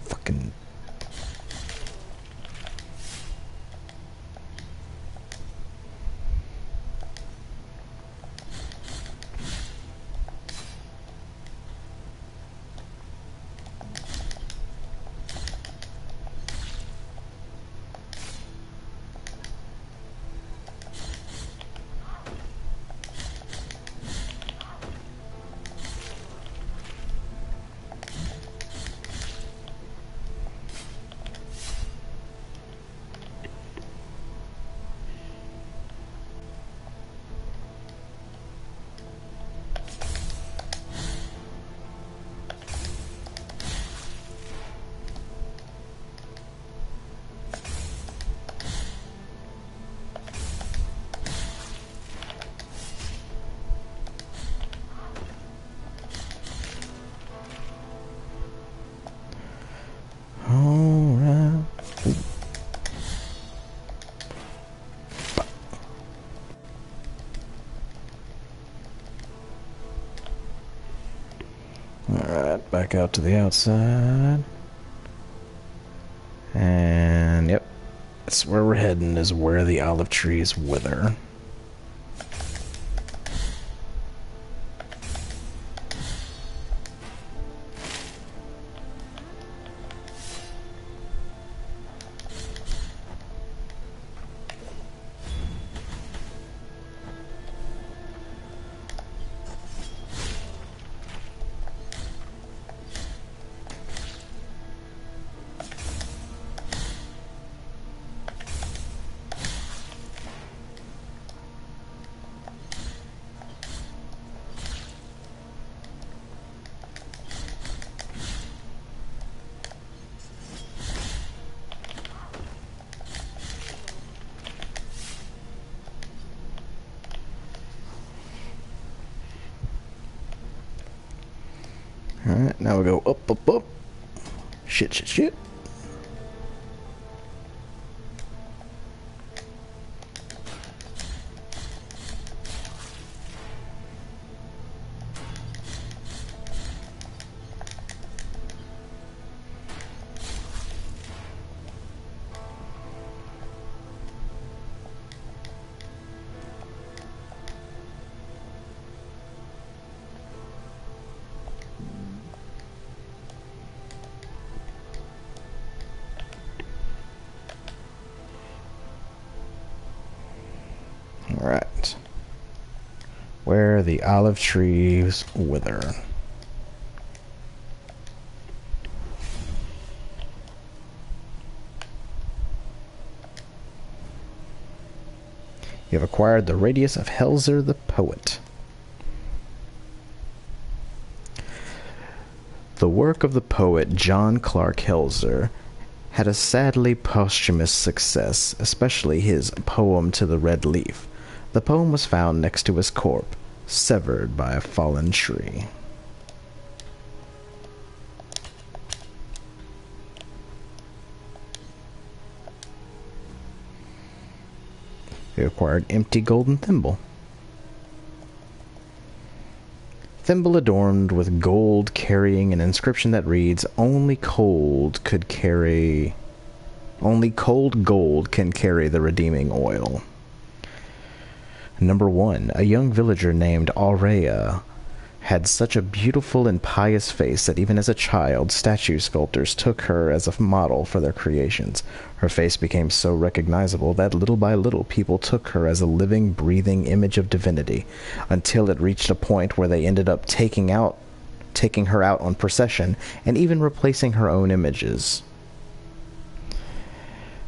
Fucking... Alright, back out to the outside. And yep, that's where we're heading, is where the olive trees wither. Alright, now we go up, up, up. Shit, shit, shit. Alright. Where the olive trees wither. You have acquired the radius of Helzer the Poet. The work of the poet John Clark Helzer had a sadly posthumous success, especially his poem To the Red Leaf. The poem was found next to his corpse, severed by a fallen tree. He acquired Empty Golden Thimble. Thimble adorned with gold, carrying an inscription that reads, Only cold gold can carry the redeeming oil. Number 1. A young villager named Aurea had such a beautiful and pious face that even as a child, statue sculptors took her as a model for their creations. Her face became so recognizable that little by little people took her as a living, breathing image of divinity, until it reached a point where they ended up taking her out on procession and even replacing her own images.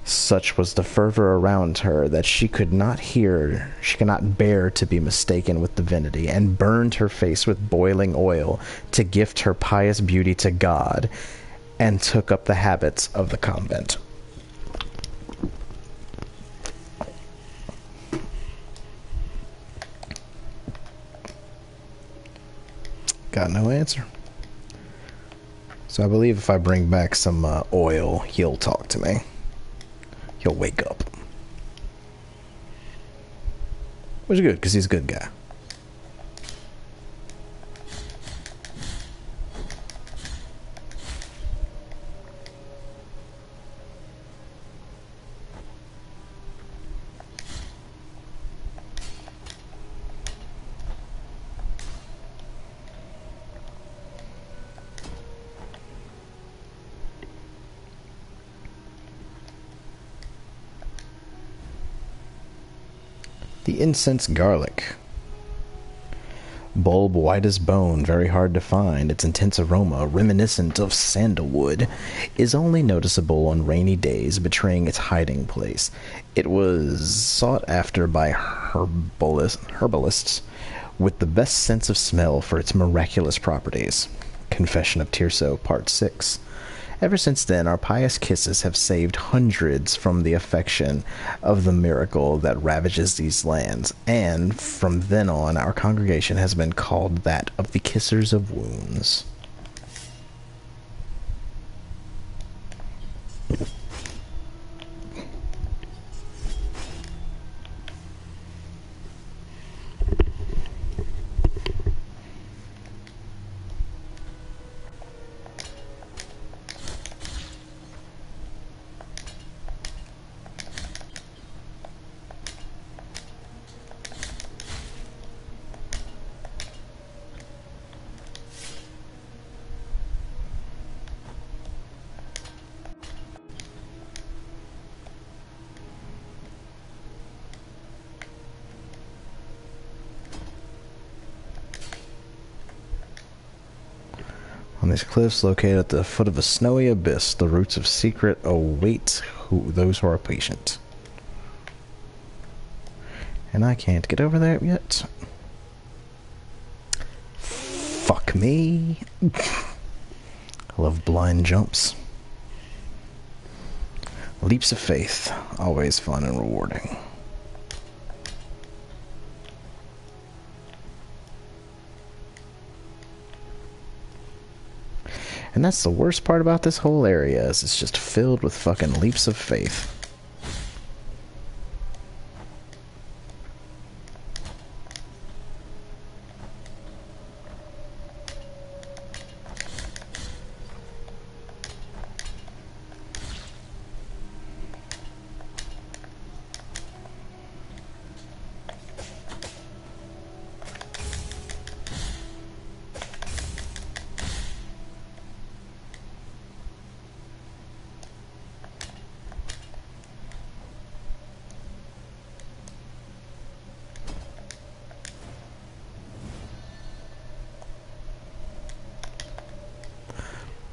Such was the fervor around her that she could not bear to be mistaken with divinity, and burned her face with boiling oil to gift her pious beauty to God, and took up the habits of the convent. Got no answer. So I believe if I bring back some oil, he'll talk to me. He'll wake up. Which is good, because he's a good guy. The incense garlic. Bulb white as bone, very hard to find. Its intense aroma, reminiscent of sandalwood, is only noticeable on rainy days, betraying its hiding place. It was sought after by herbalists with the best sense of smell for its miraculous properties. Confession of Tirso, Part 6. Ever since then, our pious kisses have saved hundreds from the affection of the miracle that ravages these lands, and from then on, our congregation has been called that of the Kissers of Wounds. On these cliffs located at the foot of a snowy abyss, the roots of secret await those who are patient. And I can't get over there yet. Fuck me. I love blind jumps. Leaps of faith, always fun and rewarding. And that's the worst part about this whole area, is it's just filled with fucking leaps of faith.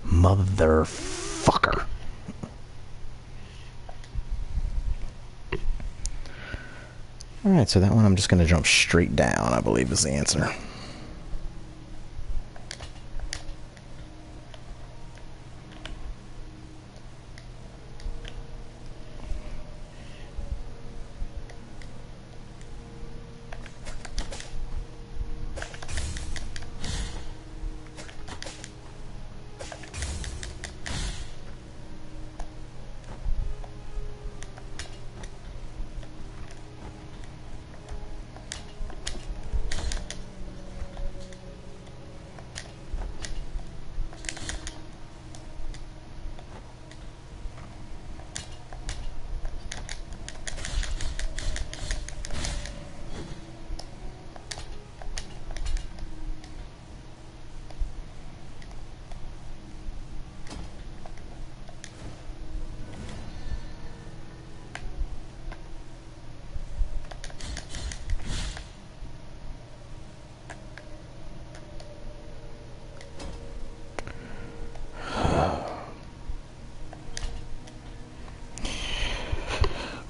Motherfucker. Alright, so that one I'm just going to jump straight down, I believe is the answer.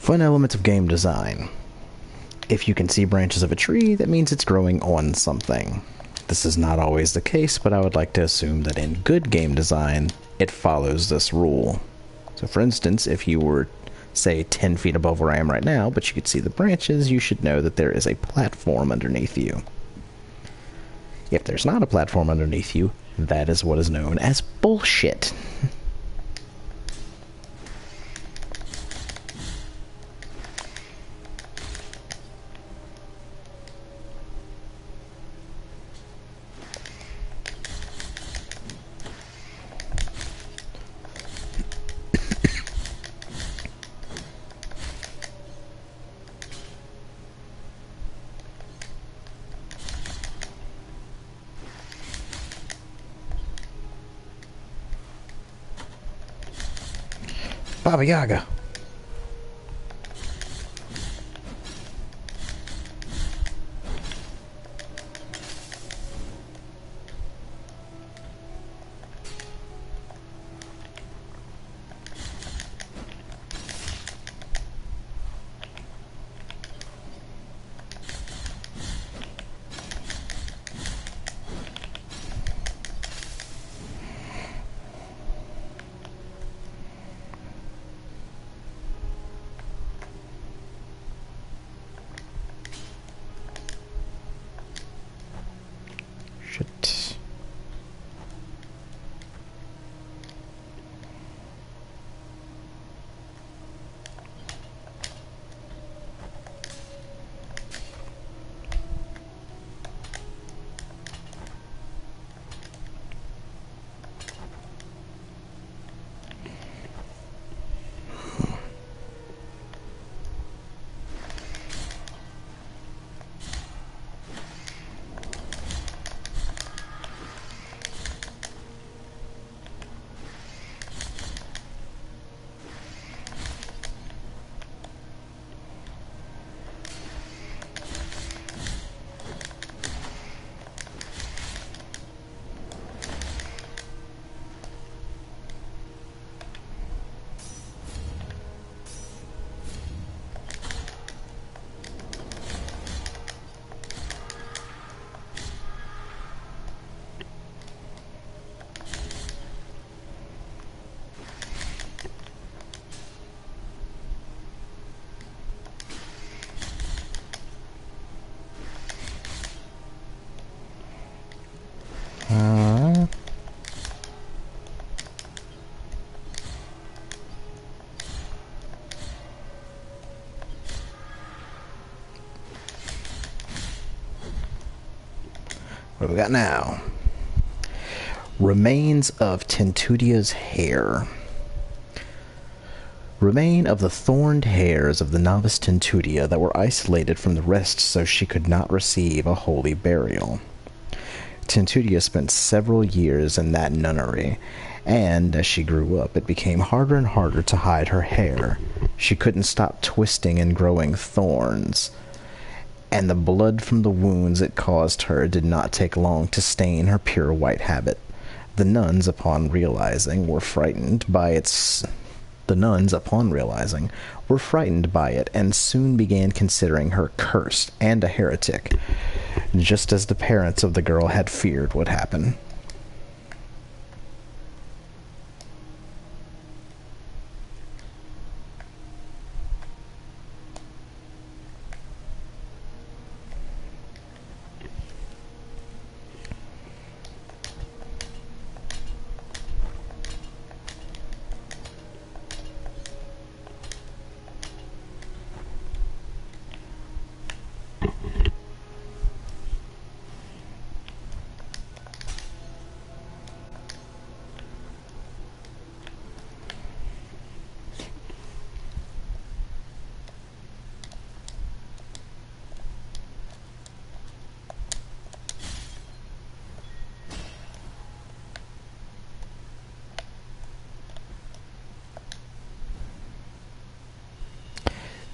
Fun element of game design. If you can see branches of a tree, that means it's growing on something. This is not always the case, but I would like to assume that in good game design, it follows this rule. So for instance, if you were, say, 10 feet above where I am right now, but you could see the branches, you should know that there is a platform underneath you. If there's not a platform underneath you, that is what is known as bullshit. Baba Yaga. Shit. What do we got now? Remains of Tentudia's hair. Remain of the thorned hairs of the novice Tentudia that were isolated from the rest so she could not receive a holy burial. Tentudia spent several years in that nunnery, and as she grew up, it became harder and harder to hide her hair. She couldn't stop twisting and growing thorns, and the blood from the wounds it caused her did not take long to stain her pure white habit. The nuns, upon realizing, were frightened by it, and soon began considering her cursed and a heretic, just as the parents of the girl had feared would happen.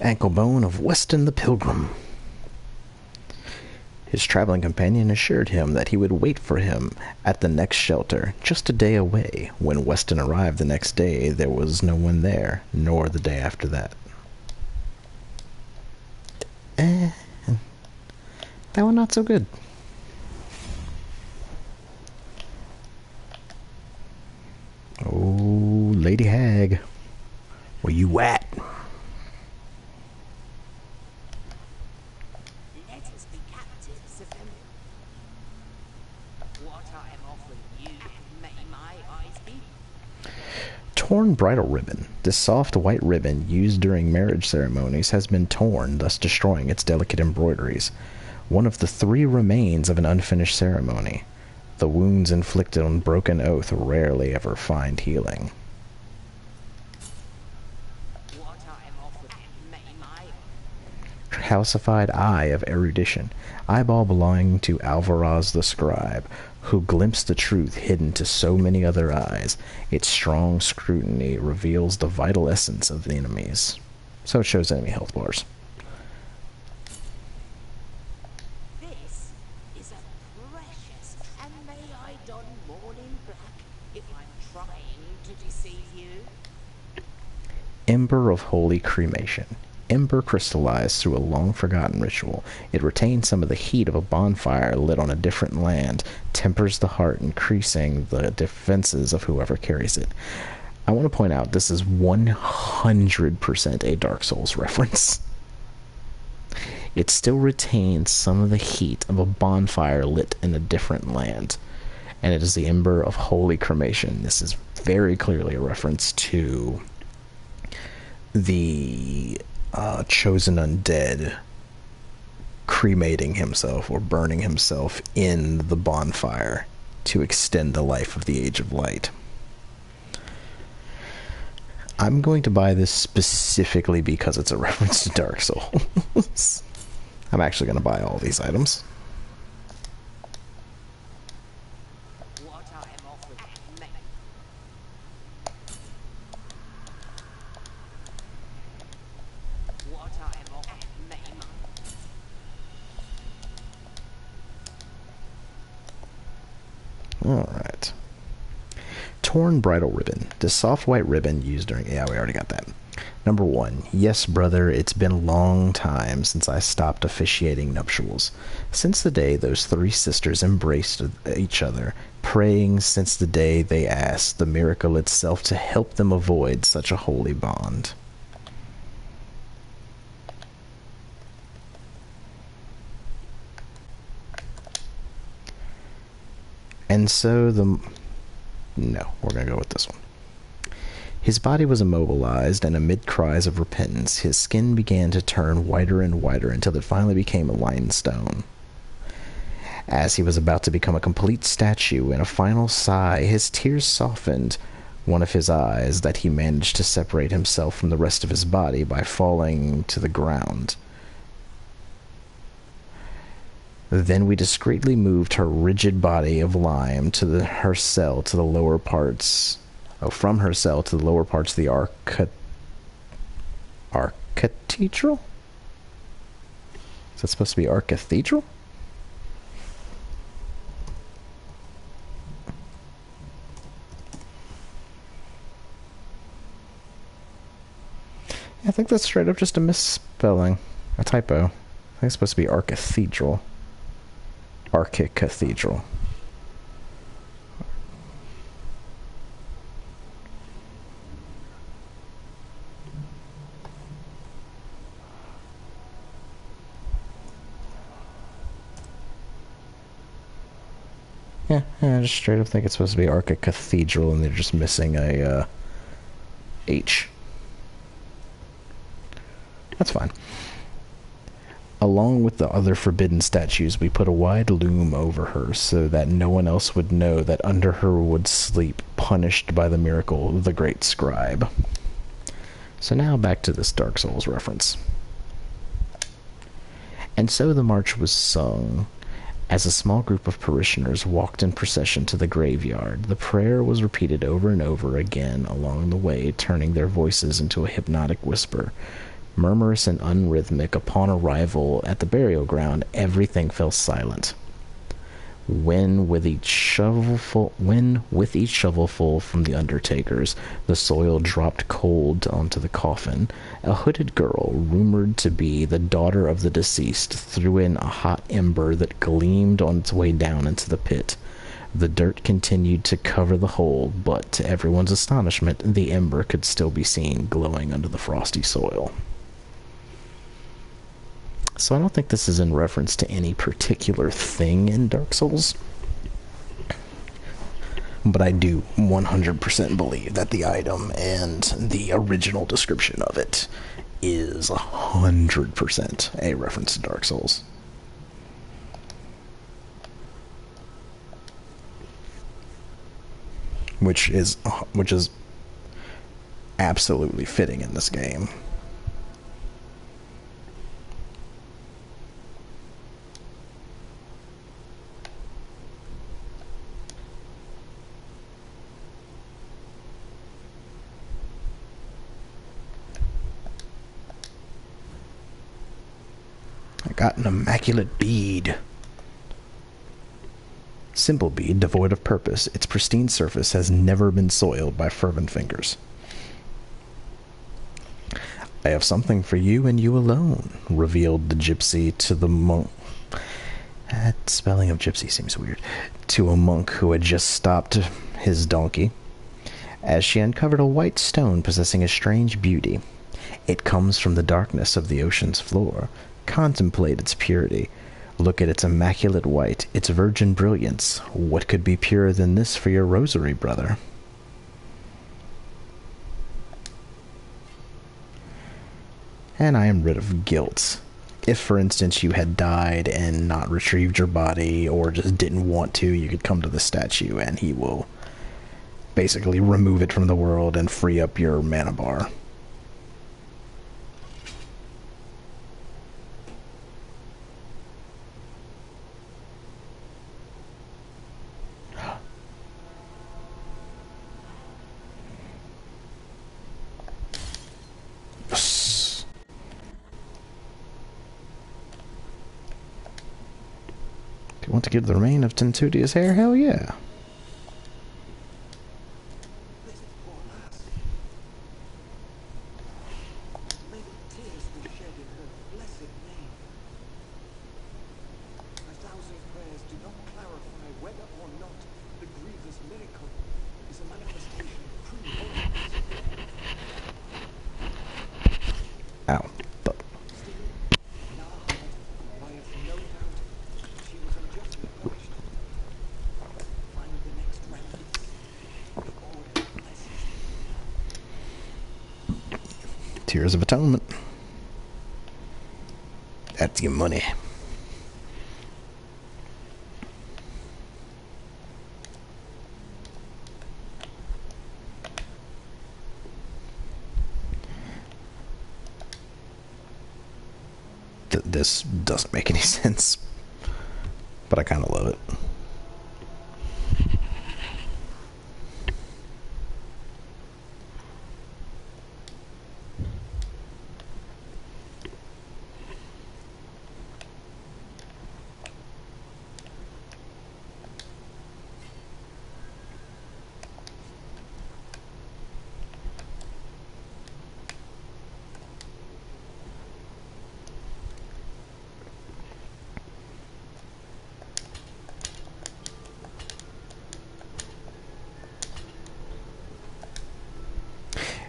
Ankle bone of Weston the Pilgrim. His traveling companion assured him that he would wait for him at the next shelter, just a day away. When Weston arrived the next day, there was no one there, nor the day after that. That one not so good. Oh, Lady Hag. Where you at? Let us be captives of them. What I am offering you, may my eyes be. Torn bridal ribbon. This soft white ribbon used during marriage ceremonies has been torn, thus destroying its delicate embroideries. One of the 3 remains of an unfinished ceremony. The wounds inflicted on broken oath rarely ever find healing. What I am offering, may my Calcified eye of erudition. Eyeball belonging to Alvaraz the scribe, who glimpsed the truth hidden to so many other eyes. Its strong scrutiny reveals the vital essence of the enemies. So it shows enemy health bars. This is a precious, and may I don mourning black if I'm trying to deceive you. Ember of holy cremation. Ember crystallized through a long-forgotten ritual. It retains some of the heat of a bonfire lit on a different land, tempers the heart, increasing the defenses of whoever carries it. I want to point out this is 100% a Dark Souls reference. It still retains some of the heat of a bonfire lit in a different land, and it is the Ember of holy cremation. This is very clearly a reference to the chosen undead cremating himself or burning himself in the bonfire to extend the life of the Age of Light. I'm going to buy this specifically because it's a reference to Dark Souls. I'm actually going to buy all these items. What I am offering, may what I am offering, may my Alright. Torn bridal ribbon. This soft white ribbon used during... Yeah, we already got that. Number 1. Yes, brother, it's been a long time since I stopped officiating nuptials. Since the day those 3 sisters embraced each other, praying since the day they asked the miracle itself to help them avoid such a holy bond. And so the... No, we're going to go with this one. His body was immobilized, and amid cries of repentance, his skin began to turn whiter and whiter until it finally became a limestone. As he was about to become a complete statue, in a final sigh, his tears softened one of his eyes that he managed to separate himself from the rest of his body by falling to the ground. Then we discreetly moved her rigid body of lime to her cell to the lower parts... from her cell to the lower parts of the archcathedral? Is that supposed to be archcathedral? I think that's straight up just a misspelling. A typo. I think it's supposed to be archcathedral. Archcathedral. Yeah, I just straight up think it's supposed to be Archcathedral, and they're just missing a H. That's fine. Along with the other forbidden statues, we put a wide loom over her so that no one else would know that under her would sleep, punished by the miracle of the great scribe. So now back to this Dark Souls reference. And so the march was sung. As a small group of parishioners walked in procession to the graveyard, the prayer was repeated over and over again along the way, turning their voices into a hypnotic whisper. Murmurous and unrhythmic, upon arrival at the burial ground, everything fell silent. When with each shovelful from the undertakers, the soil dropped cold onto the coffin. A hooded girl, rumored to be the daughter of the deceased, threw in a hot ember that gleamed on its way down into the pit. The dirt continued to cover the hole, but to everyone's astonishment, the ember could still be seen glowing under the frosty soil. So I don't think this is in reference to any particular thing in Dark Souls, but I do 100% believe that the item and the original description of it is 100% a reference to Dark Souls. Which is absolutely fitting in this game. I got an immaculate bead. Simple bead, devoid of purpose. Its pristine surface has never been soiled by fervent fingers. I have something for you and you alone, revealed the gypsy to the monk. That spelling of gypsy seems weird. To a monk who had just stopped his donkey, as she uncovered a white stone possessing a strange beauty. It comes from the darkness of the ocean's floor. Contemplate its purity. Look at its immaculate white, its virgin brilliance. What could be purer than this for your rosary, brother? And I am rid of guilt. If, for instance, you had died and not retrieved your body, or just didn't want to, you could come to the statue and he will basically remove it from the world and free up your mana bar. Do you want to give the remain of Tentuti his hair? Hell yeah. Ow. But Tears of Atonement. That's your money. This doesn't make any sense, but I kind of love it.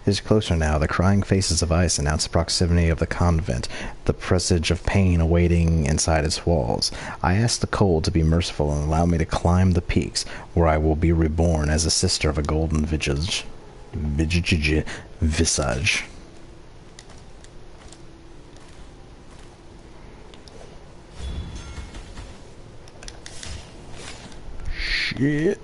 It is closer now. The crying faces of ice announce the proximity of the convent, the presage of pain awaiting inside its walls. I ask the cold to be merciful and allow me to climb the peaks, where I will be reborn as a sister of a golden visage. Shit.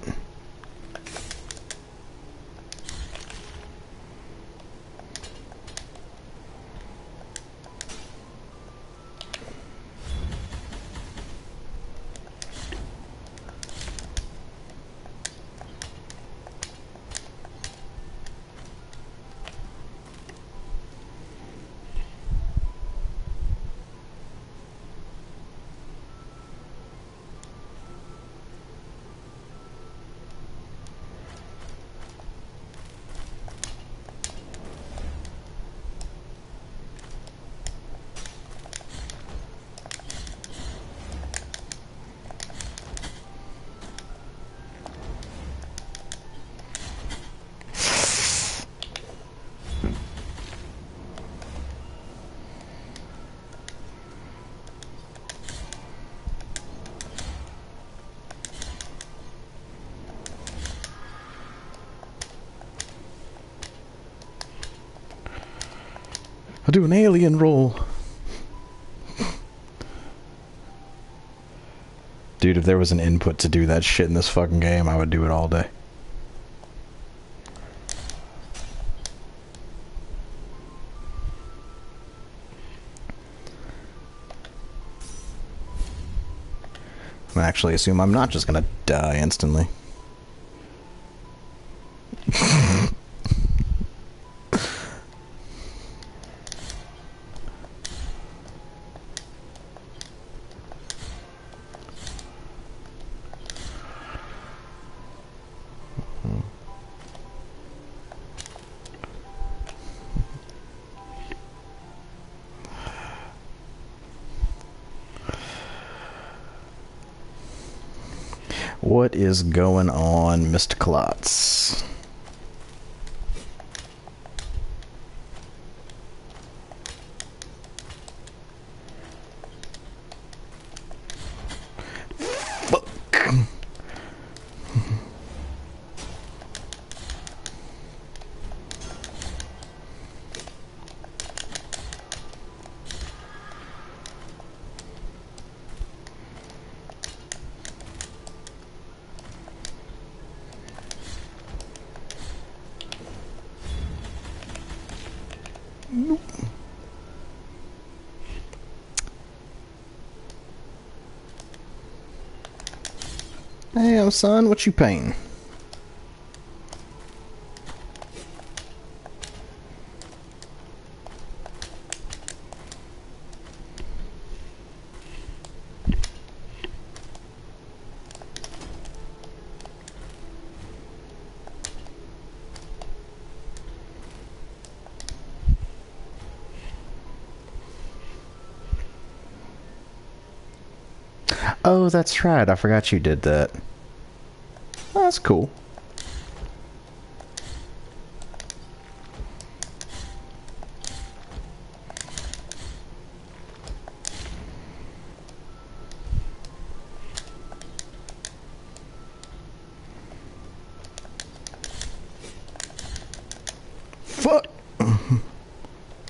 I'll do an alien roll. Dude, if there was an input to do that shit in this fucking game, I would do it all day. I actually assume I'm not just gonna die instantly. What is going on, Mr. Klotz? Fuck. Nope. Hey, son, what you painting? Oh, that's right. I forgot you did that. Oh, that's cool. Fuck.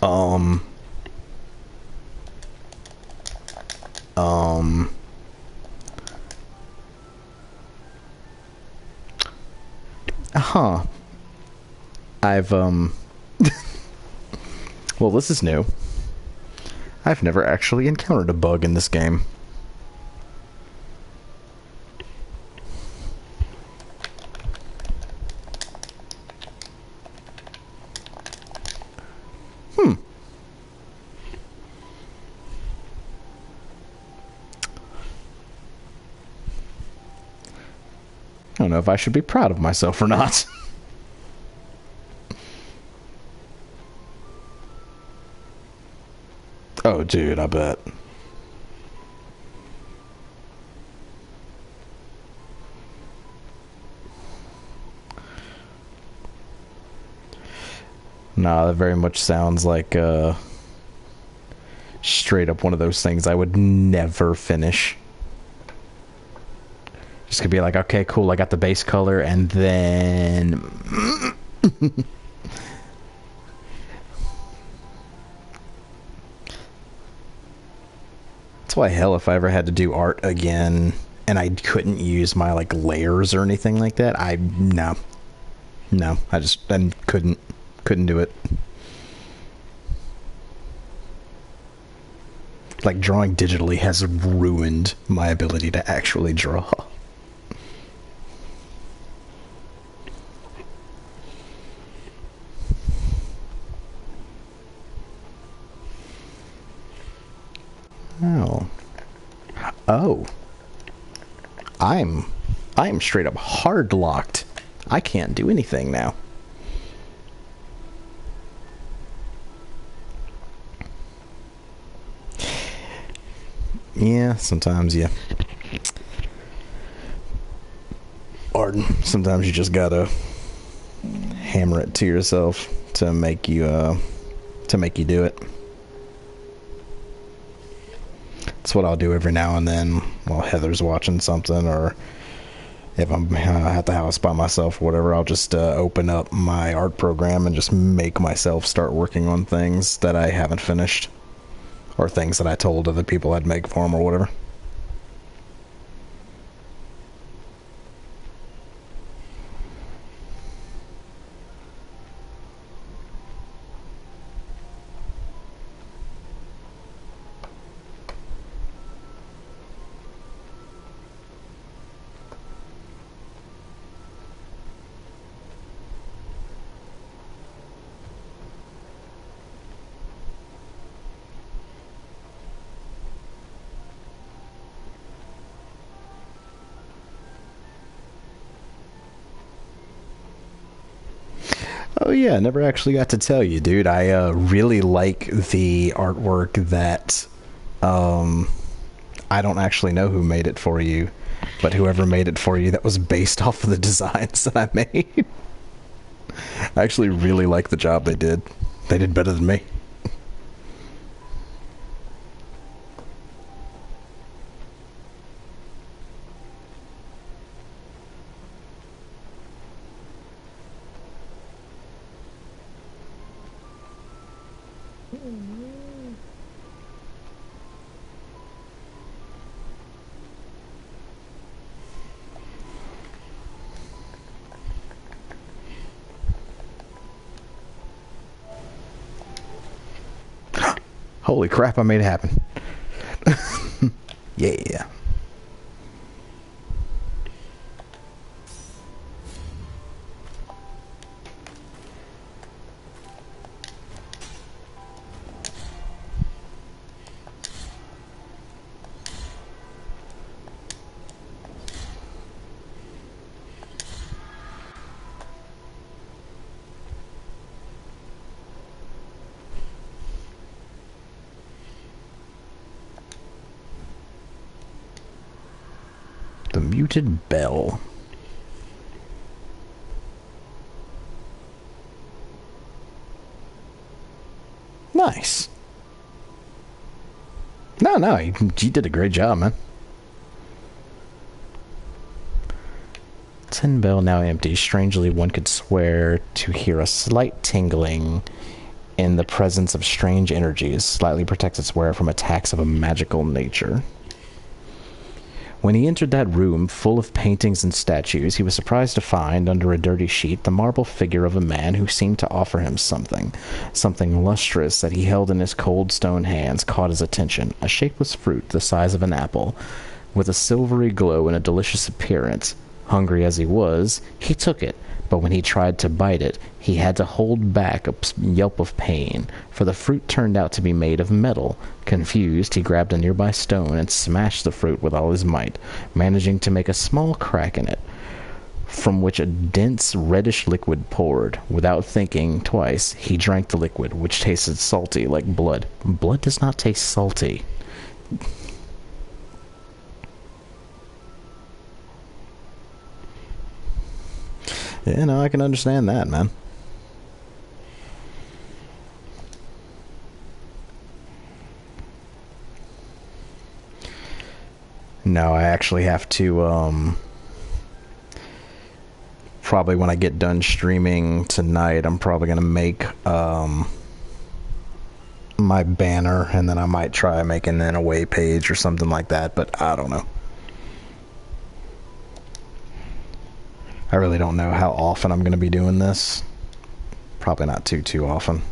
Um. Huh. I've, well, this is new. I've never actually encountered a bug in this game. I don't know if I should be proud of myself or not. Oh, dude, I bet. Nah, that very much sounds like, straight up one of those things I would never finish. Just could be like, okay, cool, I got the base color, and then... That's why, hell, if I ever had to do art again, and I couldn't use my, like, layers or anything like that, no. No, I couldn't do it. Like, drawing digitally has ruined my ability to actually draw. Oh. Oh. I am straight up hard locked. I can't do anything now. Yeah, sometimes, yeah. Or sometimes you just gotta hammer it to yourself to make you do it. That's what I'll do every now and then while Heather's watching something, or if I'm at the house by myself or whatever, I'll just open up my art program and just make myself start working on things that I haven't finished, or things that I told other people I'd make for them or whatever. Oh yeah, I never actually got to tell you, dude. I really like the artwork that I don't actually know who made it for you, but whoever made it for you, that was based off of the designs that I made. I actually really like the job they did. They did better than me. Holy crap, I made it happen. Yeah. The muted bell. Nice. No, you did a great job, man. Tin bell now empty. Strangely, one could swear to hear a slight tingling in the presence of strange energies. Slightly protects its wearer from attacks of a magical nature. When he entered that room full of paintings and statues, he was surprised to find, under a dirty sheet, the marble figure of a man who seemed to offer him something. Something lustrous that he held in his cold stone hands caught his attention. A shapeless fruit the size of an apple, with a silvery glow and a delicious appearance. Hungry as he was, he took it, but when he tried to bite it, he had to hold back a yelp of pain, for the fruit turned out to be made of metal. Confused, he grabbed a nearby stone and smashed the fruit with all his might, managing to make a small crack in it, from which a dense reddish liquid poured. Without thinking twice, he drank the liquid, which tasted salty like blood. Blood does not taste salty. Yeah, no, I can understand that, man. No, I actually have to, probably when I get done streaming tonight, I'm probably going to make, my banner, and then I might try making an away page or something like that, but I don't know. I really don't know how often I'm going to be doing this. Probably not too often.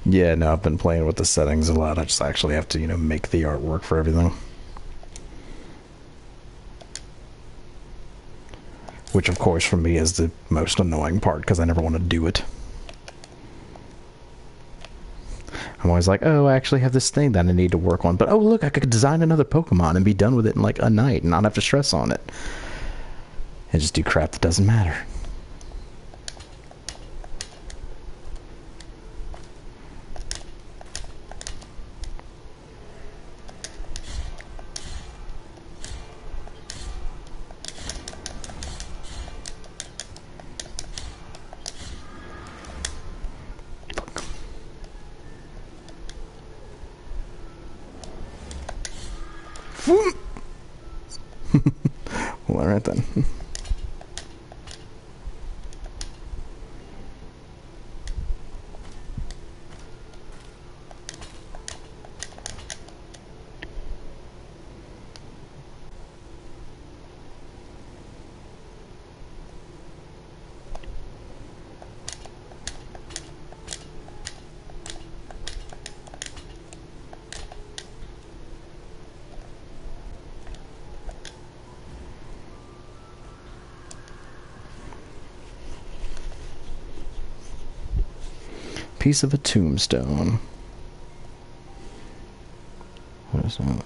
Yeah, no, I've been playing with the settings a lot. I just actually have to, make the artwork for everything. Which, of course, for me is the most annoying part, because I never want to do it. I'm always like, oh, I actually have this thing that I need to work on. But, oh, look, I could design another Pokemon and be done with it in, like, a night and not have to stress on it. And just do crap that doesn't matter. Well, alright then. Piece of a tombstone. What is that?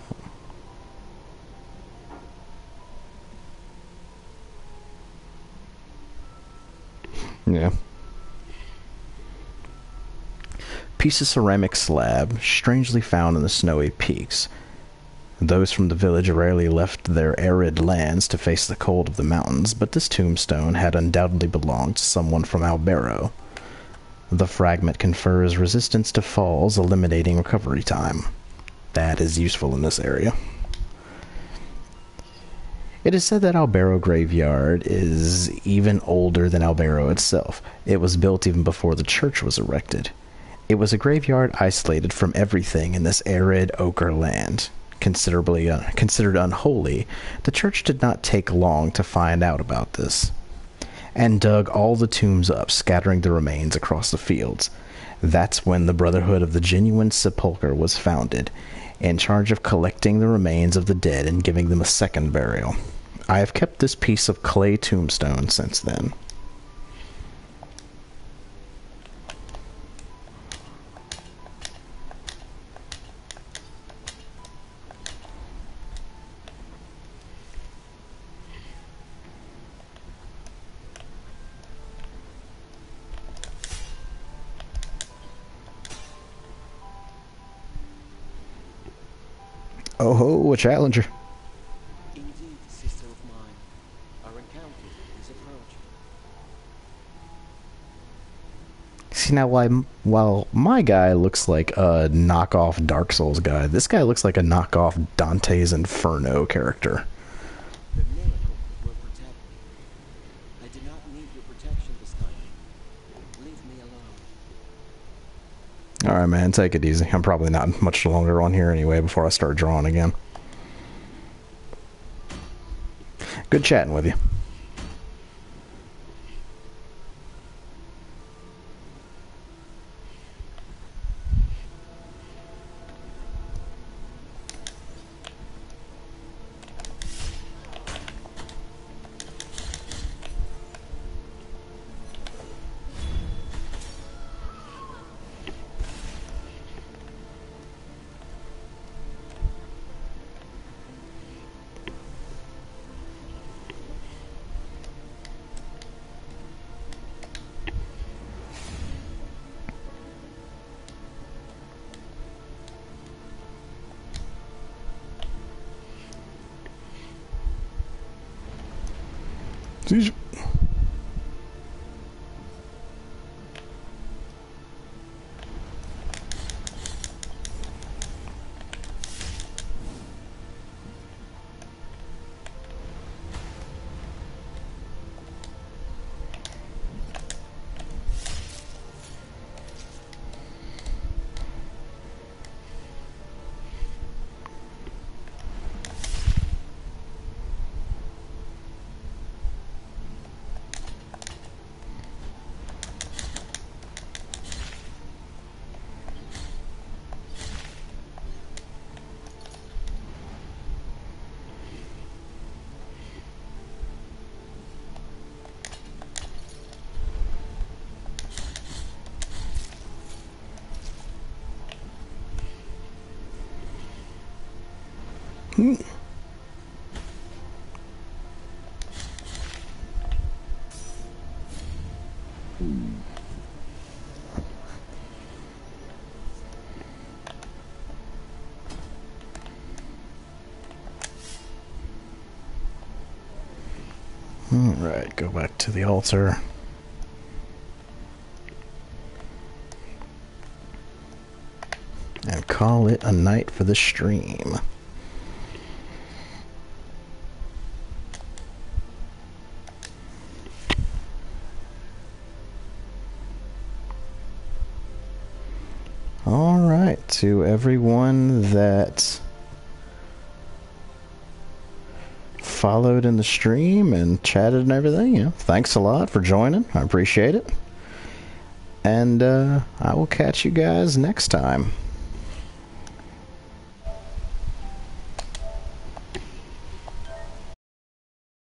Yeah. Piece of ceramic slab, strangely found in the snowy peaks. Those from the village rarely left their arid lands to face the cold of the mountains, but this tombstone had undoubtedly belonged to someone from Albero. The fragment confers resistance to falls, eliminating recovery time. That is useful in this area. It is said that Albero Graveyard is even older than Albero itself. It was built even before the church was erected. It was a graveyard isolated from everything in this arid ochre land. Considered unholy, the church did not take long to find out about this, and dug all the tombs up, scattering the remains across the fields. That's when the Brotherhood of the Genuine Sepulchre was founded, in charge of collecting the remains of the dead and giving them a second burial. I have kept this piece of clay tombstone since then. Oh ho, a challenger. Indeed, sister of mine. Our encounter is approaching. See, now while my guy looks like a knockoff Dark Souls guy, this guy looks like a knockoff Dante's Inferno character. The miracle will protect me. I do not need your protection this time. Leave me alone. Alright, man, take it easy. I'm probably not much longer on here anyway before I start drawing again. Good chatting with you. Alright, go back to the altar. And call it a night for the stream. Alright, to everyone that followed in the stream and chatted and everything, you know, thanks a lot for joining. I appreciate it. And I will catch you guys next time.